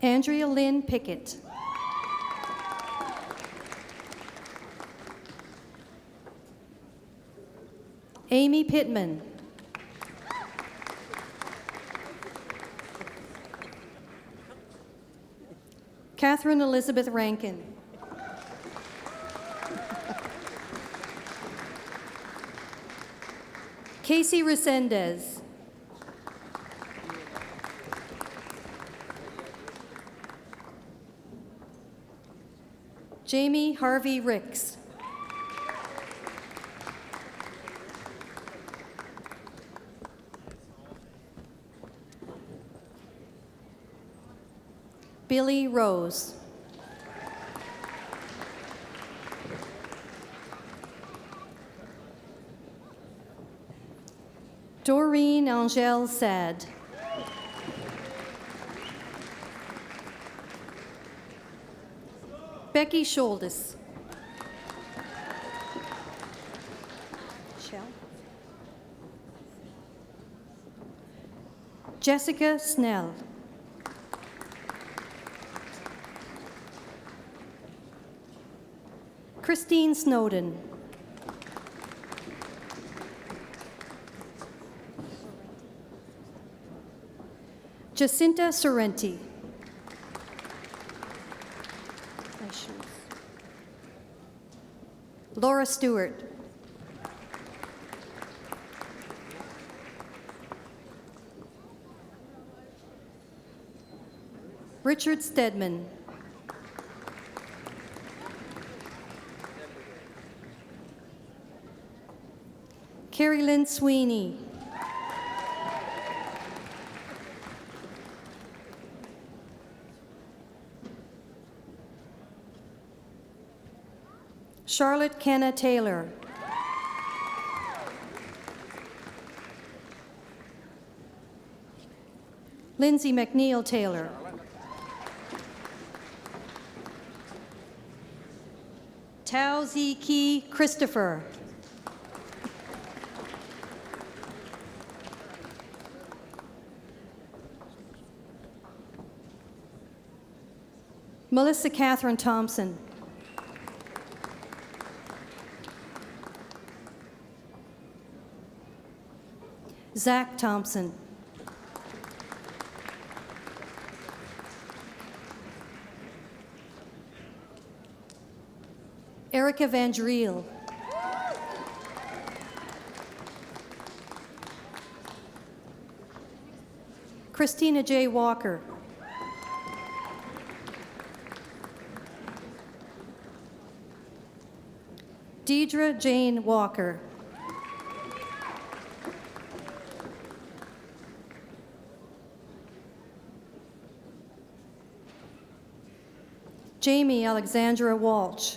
Andrea Lynn Pickett. Amy Pittman. Catherine Elizabeth Rankin. Casey Resendez. Jamie Harvey Ricks. Billy Rose. Doreen Angèle Sad. Becky Sholdis. Jessica Snell. Christine Snowden. Jacinta Sorrenti. Laura Stewart. Richard Stedman. Carrie Lynn Sweeney. Charlotte Kenna Taylor. Lindsay McNeil Taylor. Tao Z. Key Christopher. Melissa Catherine Thompson. Zach Thompson. Erica Vandriel. Christina J. Walker. Deidre Jane Walker. Jamie Alexandra Walsh.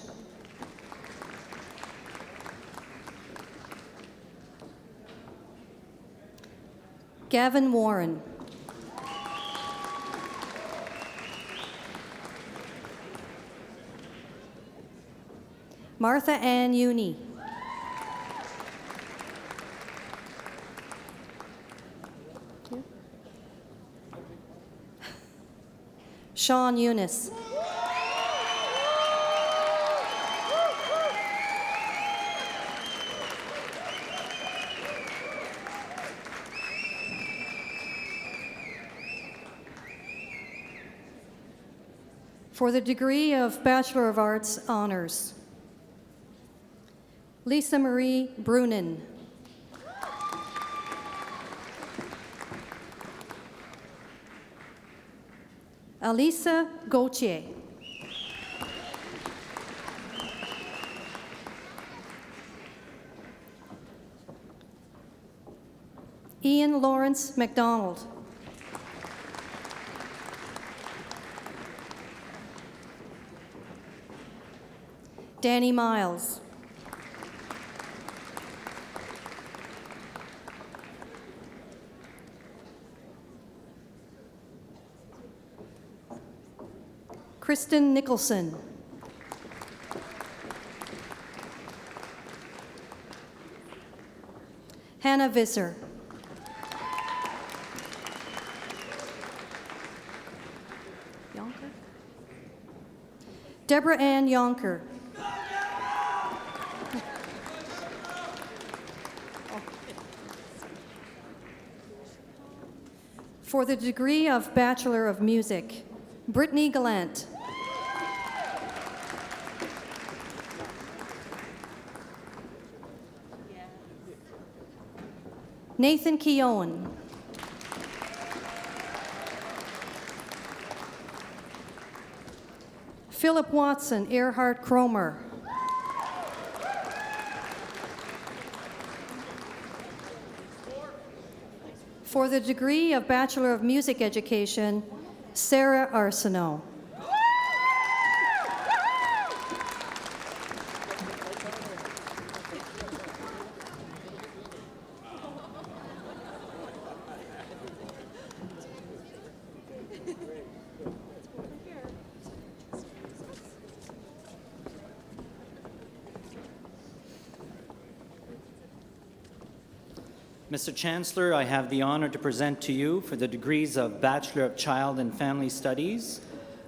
Gavin Warren. Martha Ann Uni. Sean Eunice. For the degree of Bachelor of Arts Honors, Lisa Marie Brunin. Alisa Gauthier. Ian Lawrence McDonald. Danny Miles. Kristen Nicholson. Hannah Visser. Yonker? Deborah Ann Yonker. For the degree of Bachelor of Music, Brittany Gallant. Nathan Keown. Philip Watson, Earhart Cromer. For the degree of Bachelor of Music Education, Sarah Arsenault. Mr. Chancellor, I have the honor to present to you for the degrees of Bachelor of Child and Family Studies,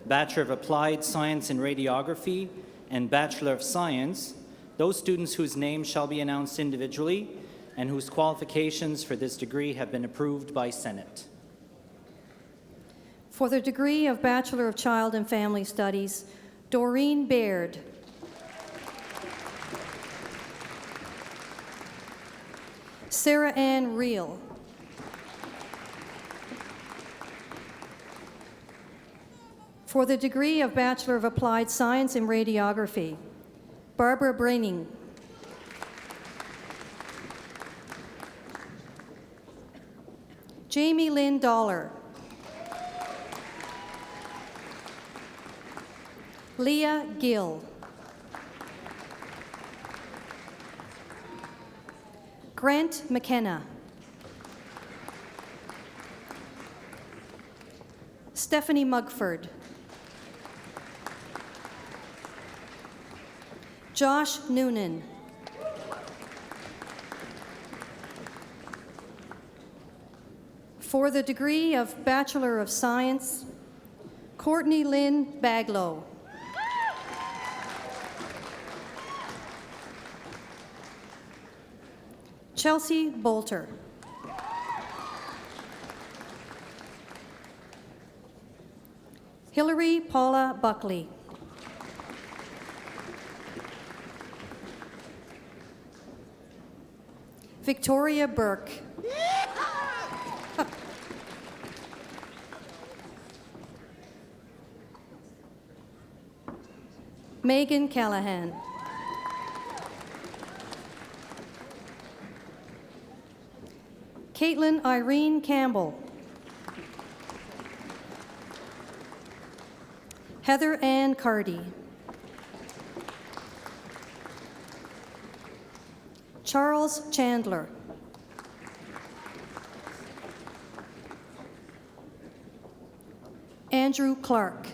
Bachelor of Applied Science in Radiography, and Bachelor of Science, those students whose names shall be announced individually and whose qualifications for this degree have been approved by Senate. For the degree of Bachelor of Child and Family Studies, Doreen Baird. Sarah Ann Reel. For the degree of Bachelor of Applied Science in Radiography, Barbara Braining. Jamie Lynn Dollar. Leah Gill. Grant McKenna. Stephanie Mugford. Josh Noonan. For the degree of Bachelor of Science, Courtney Lynn Baglow. Chelsea Bolter. Hillary Paula Buckley. Victoria Burke. Megan Callahan. Caitlin Irene Campbell. Heather Ann Cardy. Charles Chandler. Andrew Clark.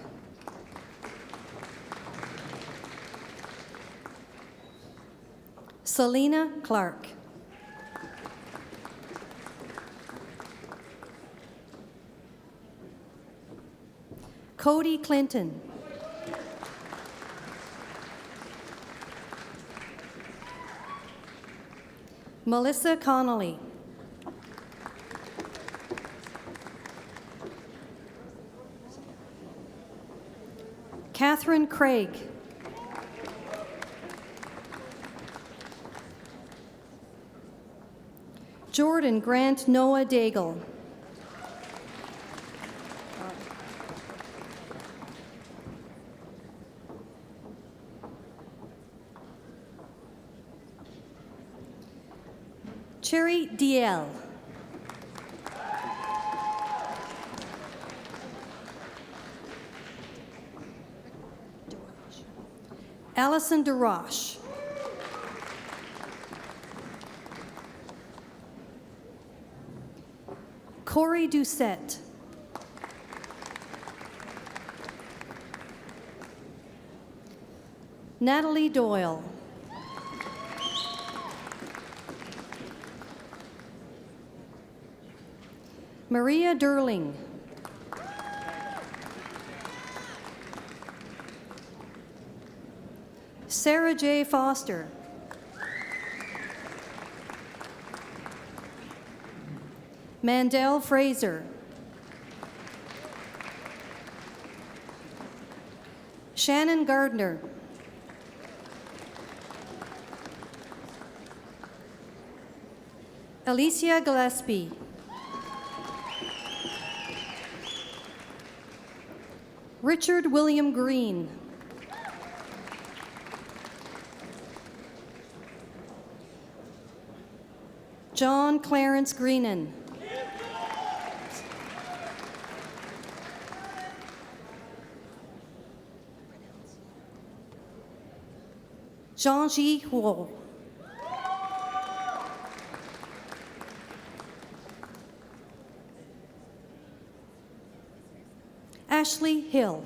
Selena Clark. Cody Clinton. Melissa Connolly. Catherine Craig. Jordan Grant Noah Daigle. Cherry DL. Allison DeRoche. Corey Doucette. Natalie Doyle. Maria Durling. Sarah J. Foster. Mandel Fraser. Shannon Gardner. Alicia Gillespie. Richard William Green. John Clarence Greenan. Jean-Ji Huo. Ashley Hill.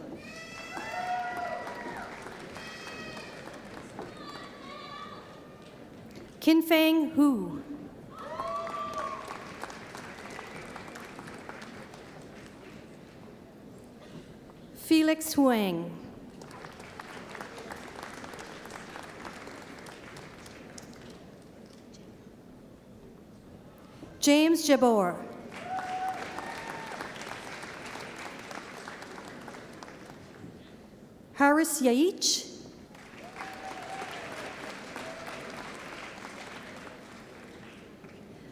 Kinfang Hu. Felix Huang. James Jabor. Haris Yaich.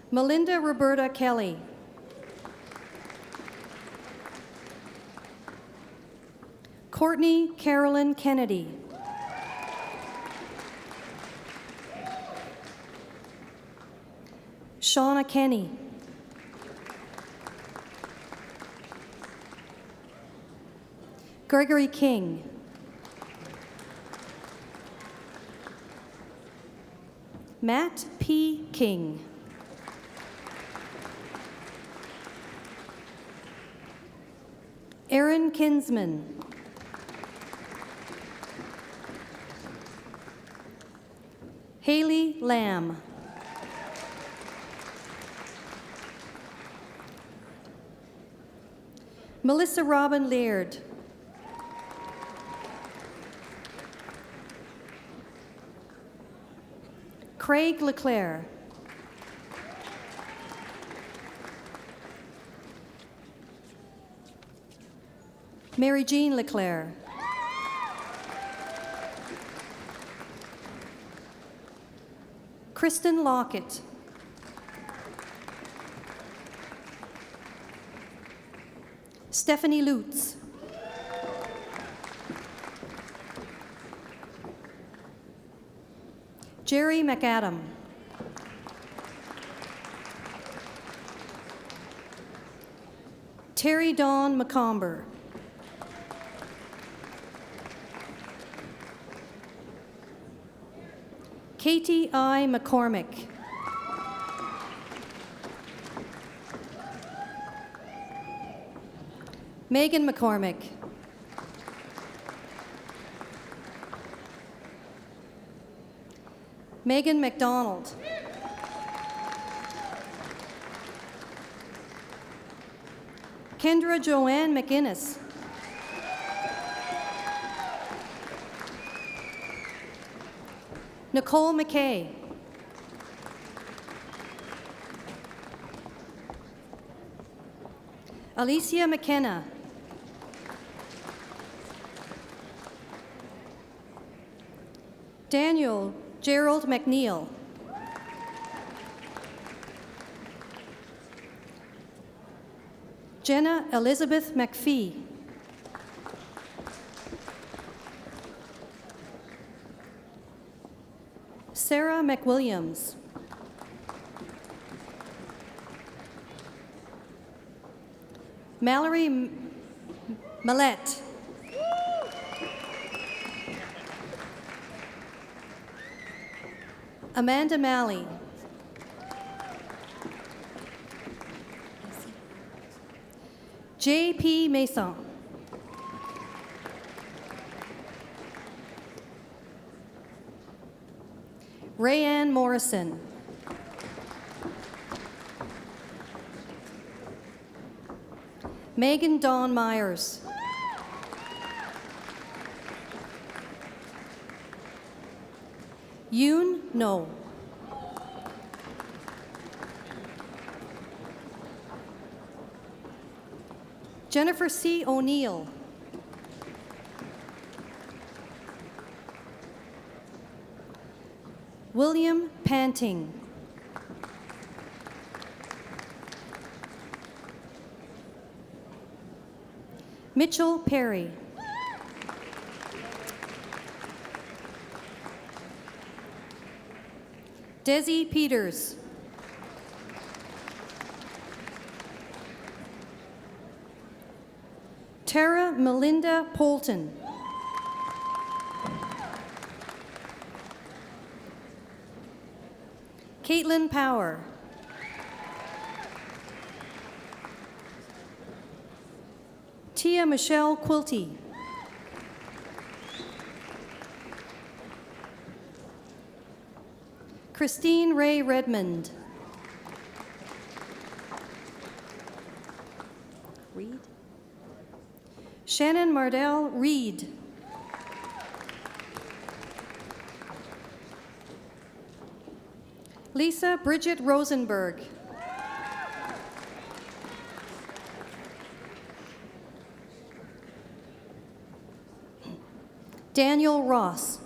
Melinda Roberta Kelly. Courtney Carolyn Kennedy. Shauna Kenny. Gregory King. Matt P. King. Aaron Kinsman. Haley Lamb. Melissa Robin Laird. Craig Leclerc. Mary Jean Leclerc. Kristen Lockett. Stephanie Lutz. Jerry McAdam. Terry Dawn McComber. Katie I. McCormick. Megan McCormick. Megan McDonald. Kendra Joanne McInnes. Nicole McKay. Alicia McKenna. Daniel Gerald McNeil. Jenna Elizabeth McPhee. Sarah McWilliams. Mallory Millette. Amanda Malley. J.P. Mason. Rayanne Morrison. Megan Dawn Myers. Yoon No. Jennifer C. O'Neill. William Panting. Mitchell Perry. Desi Peters. Tara Melinda Polton. Caitlin Power. Tia Michelle Quilty. Christine Ray Redmond. Reed. Shannon Mardell Reed. Lisa Bridget Rosenberg. Daniel Ross.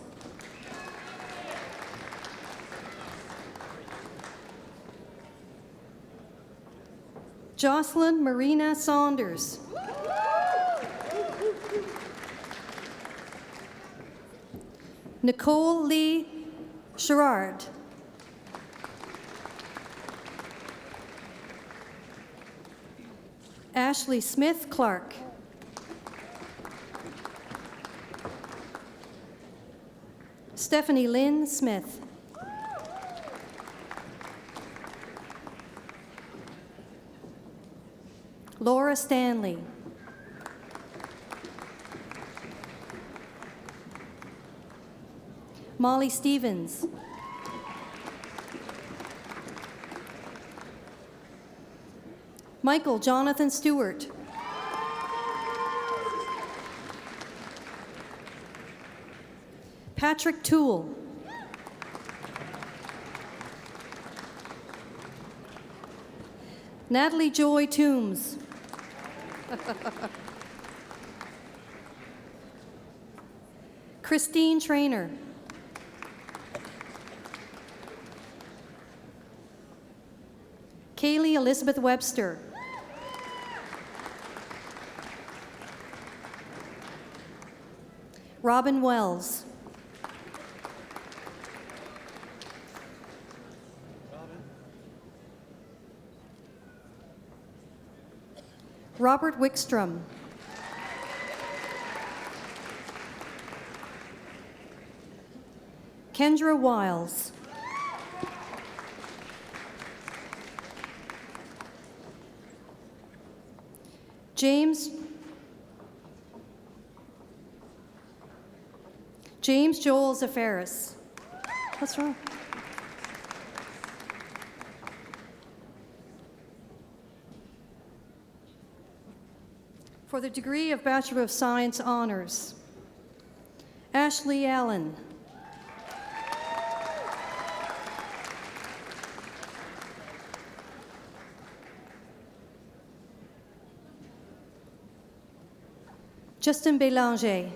Jocelyn Marina Saunders. Nicole Lee Sherrard. Ashley Smith Clark. Stephanie Lynn Smith. Laura Stanley. Molly Stevens. Michael Jonathan Stewart. Patrick Toole. Natalie Joy Toombs. Christine Trainer. Kaylee Elizabeth Webster. Robin Wells. Robert Wickstrom. Kendra Wiles. James Joel Zafaris. What's wrong? For the degree of Bachelor of Science honors, Ashley Allen. Justin Bélanger.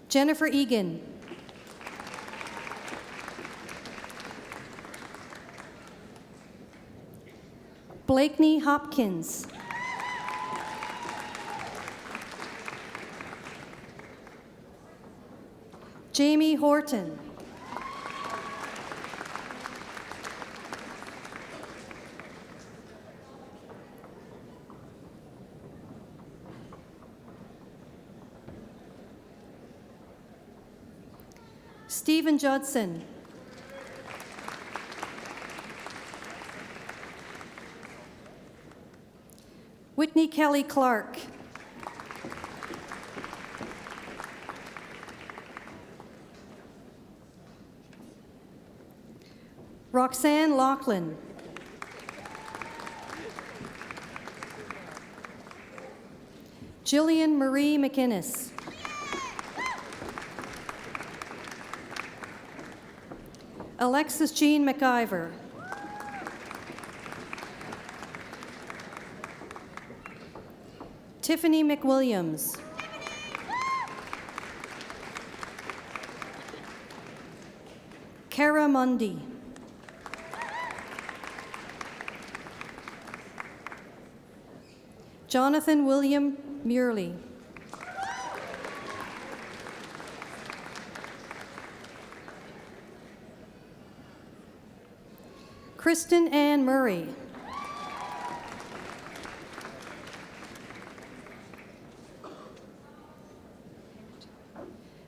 Jennifer Egan. Blakeney Hopkins. Jamie Horton. Stephen Judson. Whitney Kelly Clark. Roxanne Laughlin. Jillian Marie McInnes. Alexis Jean McIver. Tiffany McWilliams. Kara Mundy. Jonathan William Muirley. Kristen Ann Murray.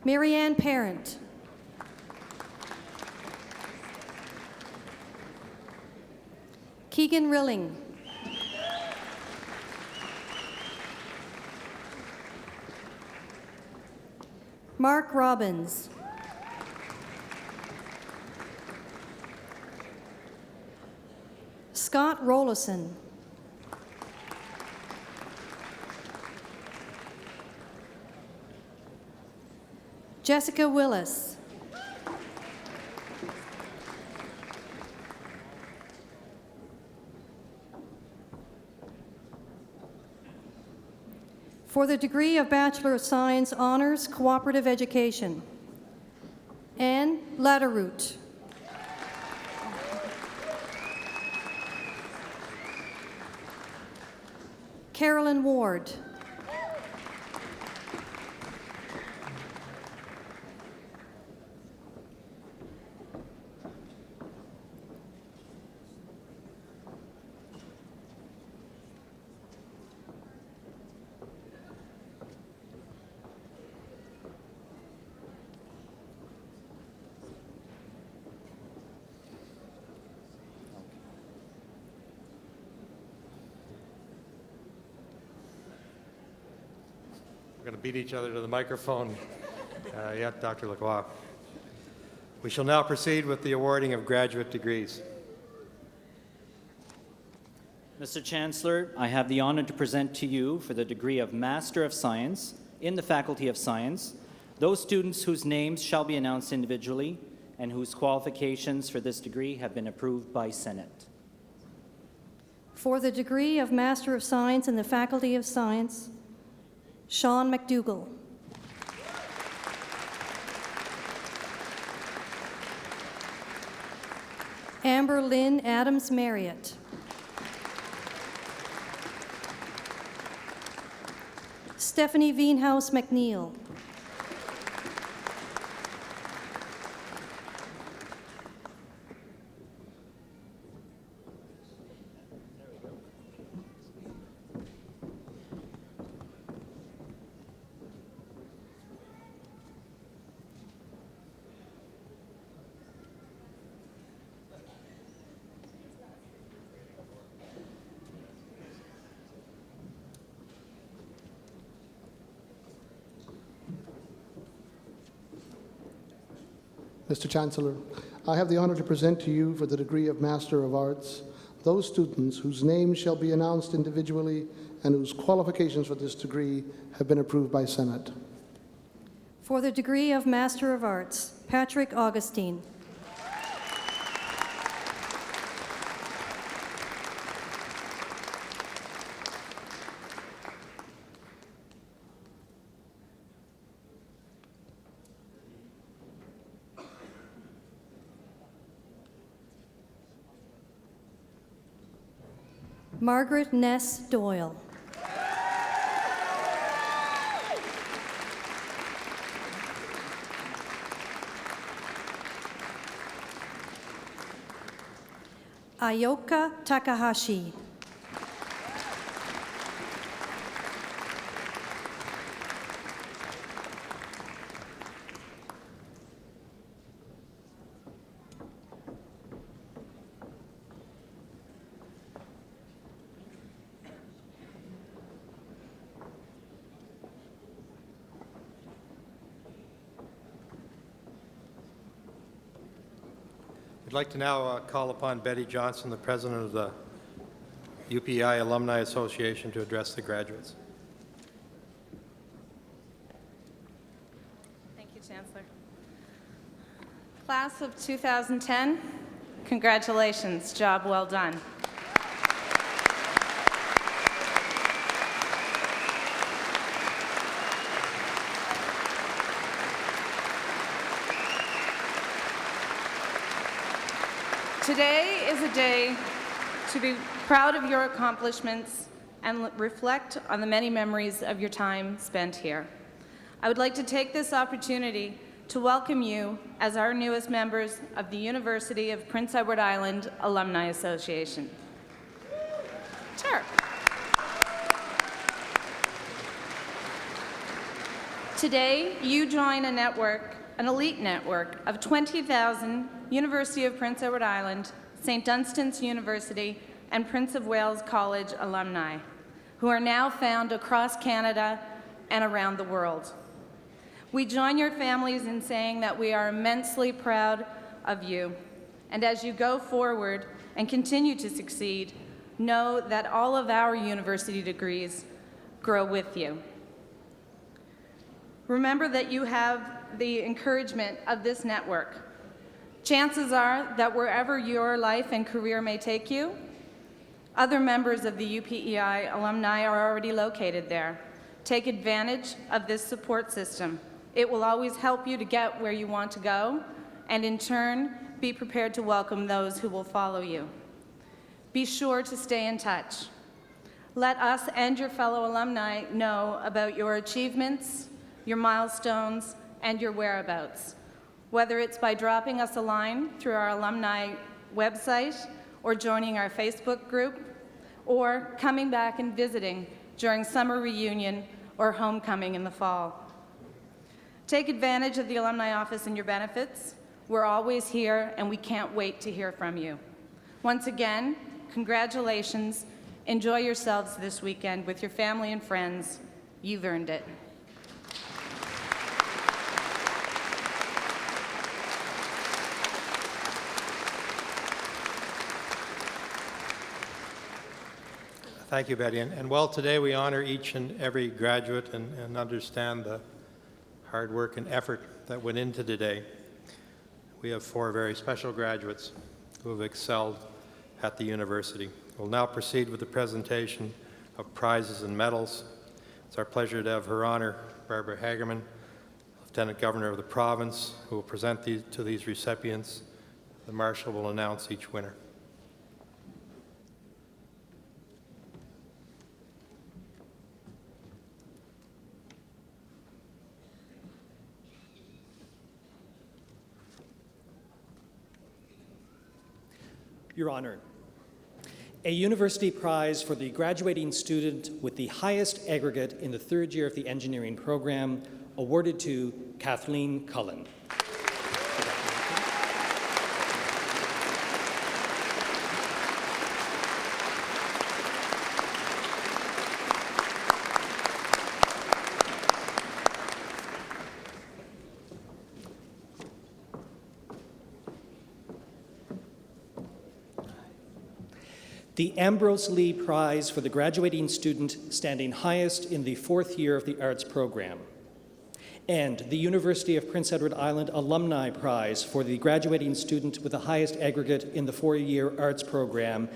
Marianne Parent. Keegan Rilling. Mark Robbins. Scott Rollison. Jessica Willis. For the degree of Bachelor of Science Honors Cooperative Education, Anne Latteroot. Carolyn Ward. We're going to beat each other to the microphone yet, Dr. Lacroix. We shall now proceed with the awarding of graduate degrees. Mr. Chancellor, I have the honor to present to you for the degree of Master of Science in the Faculty of Science those students whose names shall be announced individually and whose qualifications for this degree have been approved by Senate. For the degree of Master of Science in the Faculty of Science, Sean McDougall. Amber Lynn Adams Marriott. Stephanie Veenhouse McNeil. Mr. Chancellor, I have the honor to present to you for the degree of Master of Arts those students whose names shall be announced individually and whose qualifications for this degree have been approved by Senate. For the degree of Master of Arts, Patrick Augustine. Margaret Ness Doyle. Ayoka Takahashi. I'd like to now call upon Betty Johnson, the president of the UPEI Alumni Association, to address the graduates. Thank you, Chancellor. Class of 2010, congratulations, job well done. Today is a day to be proud of your accomplishments and reflect on the many memories of your time spent here. I would like to take this opportunity to welcome you as our newest members of the University of Prince Edward Island Alumni Association. Sure. Today, you join a network, an elite network of 20,000 University of Prince Edward Island, St. Dunstan's University, and Prince of Wales College alumni, who are now found across Canada and around the world. We join your families in saying that we are immensely proud of you, and as you go forward and continue to succeed, know that all of our university degrees grow with you. Remember that you have the encouragement of this network. Chances are that wherever your life and career may take you, other members of the UPEI alumni are already located there. Take advantage of this support system. It will always help you to get where you want to go, and in turn, be prepared to welcome those who will follow you. Be sure to stay in touch. Let us and your fellow alumni know about your achievements, your milestones, and your whereabouts, whether it's by dropping us a line through our alumni website, or joining our Facebook group, or coming back and visiting during summer reunion or homecoming in the fall. Take advantage of the Alumni Office and your benefits. We're always here, and we can't wait to hear from you. Once again, congratulations. Enjoy yourselves this weekend with your family and friends. You've earned it. Thank you, Betty. And well, today we honor each and every graduate and understand the hard work and effort that went into today. We have 4 very special graduates who have excelled at the university. We'll now proceed with the presentation of prizes and medals. It's our pleasure to have Her Honor Barbara Hagerman, Lieutenant Governor of the province, who will present to these recipients. The Marshal will announce each winner. Your Honor, a university prize for the graduating student with the highest aggregate in the 3rd year of the engineering program, awarded to Kathleen Cullen. The Ambrose Lee Prize for the graduating student standing highest in the 4th year of the arts program, and the University of Prince Edward Island Alumni Prize for the graduating student with the highest aggregate in the 4-year arts program,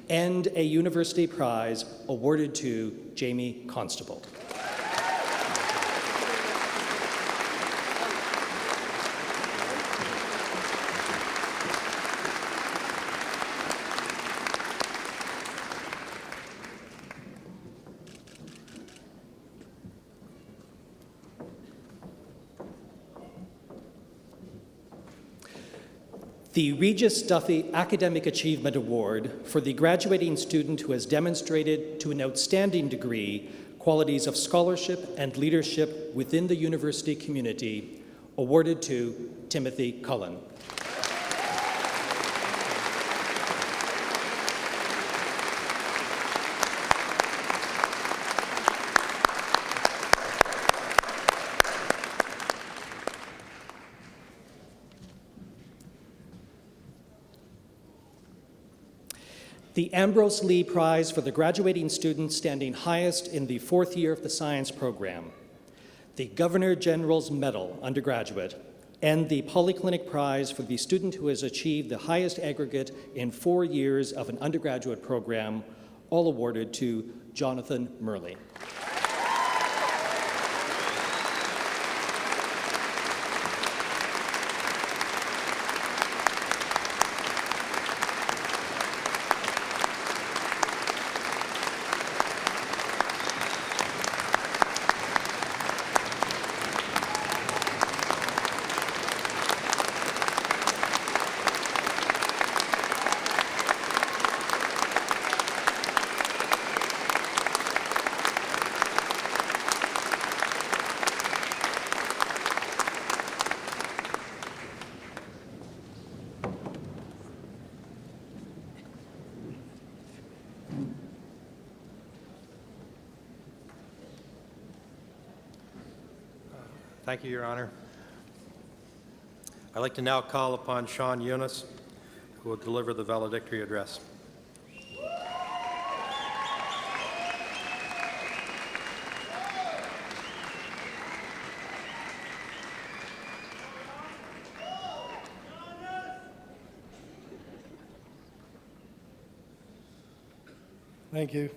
and a university prize awarded to Jamie Constable. The Regis Duffy Academic Achievement Award for the graduating student who has demonstrated to an outstanding degree qualities of scholarship and leadership within the university community, awarded to Timothy Cullen. The Ambrose Lee Prize for the graduating student standing highest in the 4th year of the science program, the Governor General's Medal, undergraduate, and the Polyclinic Prize for the student who has achieved the highest aggregate in 4 years of an undergraduate program, all awarded to Jonathan Murley. Thank you, Your Honor. I'd like to now call upon Sean Eunice, who will deliver the valedictory address. Thank you.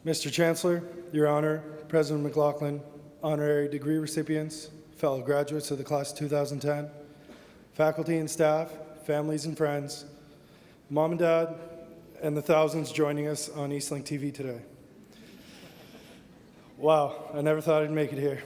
Mr. Chancellor, Your Honor, President McLaughlin, honorary degree recipients, fellow graduates of the class of 2010, faculty and staff, families and friends, Mom and Dad, and the thousands joining us on EastlinkTV today. Wow, I never thought I'd make it here.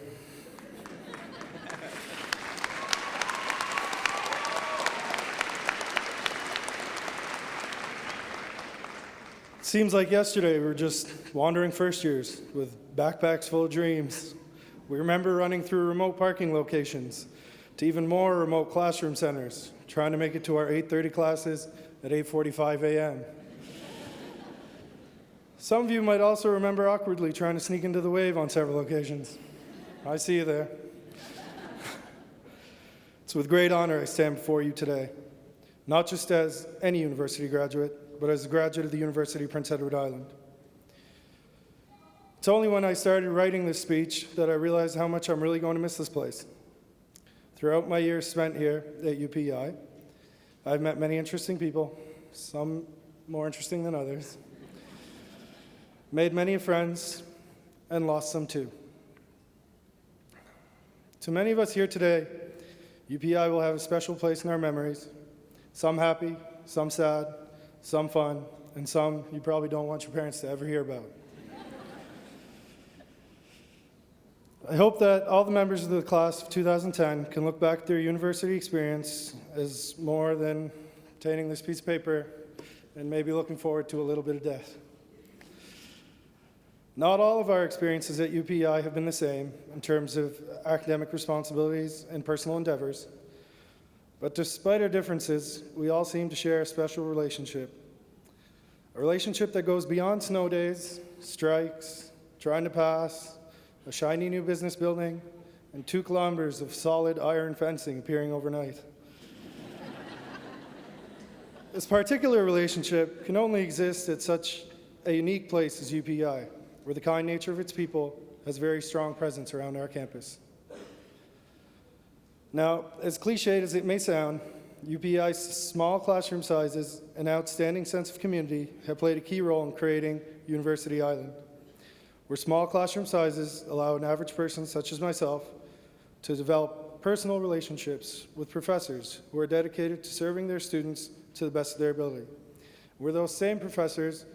Seems like yesterday we were just wandering first years with backpacks full of dreams. We remember running through remote parking locations to even more remote classroom centers, trying to make it to our 8:30 classes at 8:45 a.m. Some of you might also remember awkwardly trying to sneak into the wave on several occasions. I see you there. It's with great honor I stand before you today, not just as any university graduate, but as a graduate of the University of Prince Edward Island. It's only when I started writing this speech that I realized how much I'm really going to miss this place. Throughout my years spent here at UPEI, I've met many interesting people, some more interesting than others, made many friends, and lost some too. To many of us here today, UPEI will have a special place in our memories, some happy, some sad, some fun, and some you probably don't want your parents to ever hear about. I hope that all the members of the class of 2010 can look back at their university experience as more than obtaining this piece of paper and maybe looking forward to a little bit of death. Not all of our experiences at UPEI have been the same in terms of academic responsibilities and personal endeavors, but despite our differences, we all seem to share a special relationship. A relationship that goes beyond snow days, strikes, trying to pass, a shiny new business building, and 2 kilometers of solid iron fencing appearing overnight. This particular relationship can only exist at such a unique place as UPEI, where the kind nature of its people has a very strong presence around our campus. Now, as cliched as it may sound, UPEI's small classroom sizes and outstanding sense of community have played a key role in creating University Island, where small classroom sizes allow an average person such as myself to develop personal relationships with professors who are dedicated to serving their students to the best of their ability, where those same professors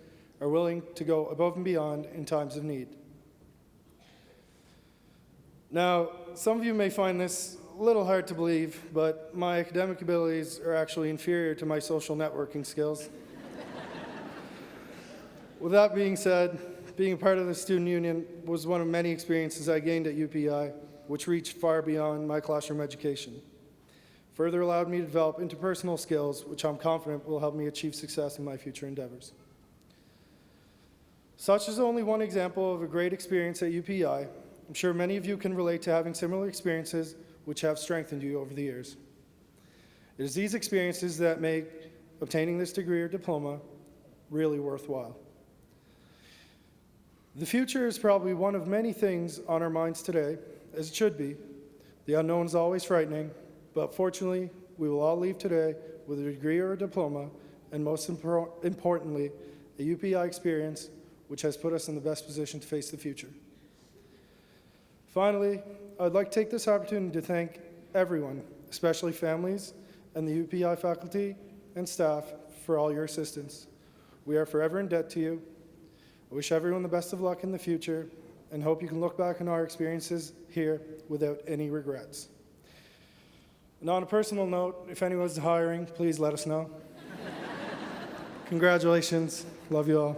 are willing to go above and beyond in times of need. Now, some of you may find this a little hard to believe, but my academic abilities are actually inferior to my social networking skills. With that being said, being a part of the student union was one of many experiences I gained at UPEI, which reached far beyond my classroom education. Further allowed me to develop interpersonal skills, which I'm confident will help me achieve success in my future endeavors. Such is only one example of a great experience at UPEI. I'm sure many of you can relate to having similar experiences which have strengthened you over the years. It is these experiences that make obtaining this degree or diploma really worthwhile. The future is probably one of many things on our minds today, as it should be. The unknown is always frightening, but fortunately, we will all leave today with a degree or a diploma, and most importantly, a UPEI experience which has put us in the best position to face the future. Finally, I'd like to take this opportunity to thank everyone, especially families and the UPEI faculty and staff, for all your assistance. We are forever in debt to you. I wish everyone the best of luck in the future and hope you can look back on our experiences here without any regrets. And on a personal note, if anyone's hiring, please let us know. Congratulations. Love you all.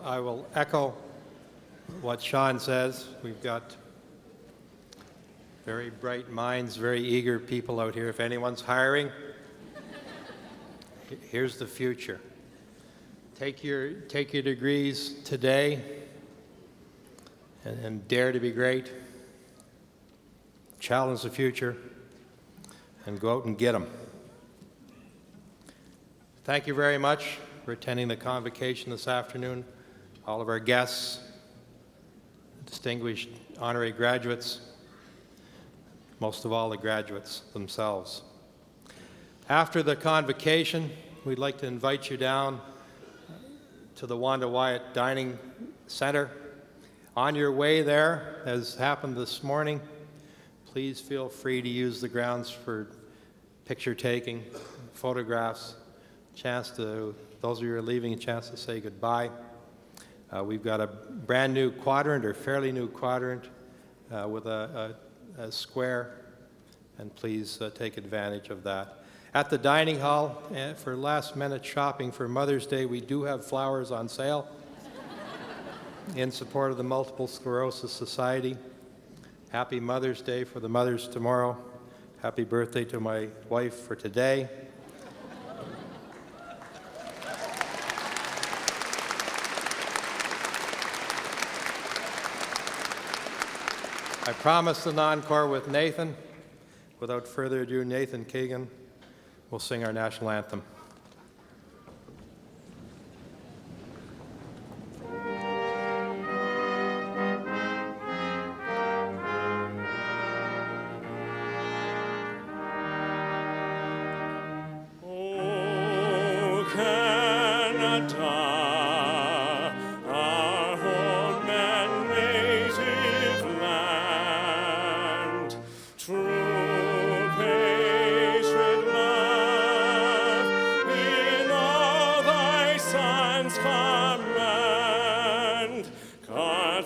I will echo what Sean says. We've got very bright minds, very eager people out here. If anyone's hiring, here's the future. Take your degrees today and dare to be great, challenge the future, and go out and get them. Thank you very much for attending the convocation this afternoon. All of our guests, distinguished honorary graduates, most of all the graduates themselves. After the convocation, we'd like to invite you down to the Wanda Wyatt Dining Center. On your way there, as happened this morning, please feel free to use the grounds for picture taking, photographs, chance to, those of you who are leaving, a chance to say goodbye. We've got a brand new quadrant, or fairly new quadrant, with a square, and please take advantage of that. At the dining hall, for last minute shopping for Mother's Day, we do have flowers on sale in support of the Multiple Sclerosis Society. Happy Mother's Day for the mothers tomorrow. Happy birthday to my wife for today. I promised an encore with Nathan. Without further ado, Nathan Kagan will sing our national anthem. Command, God,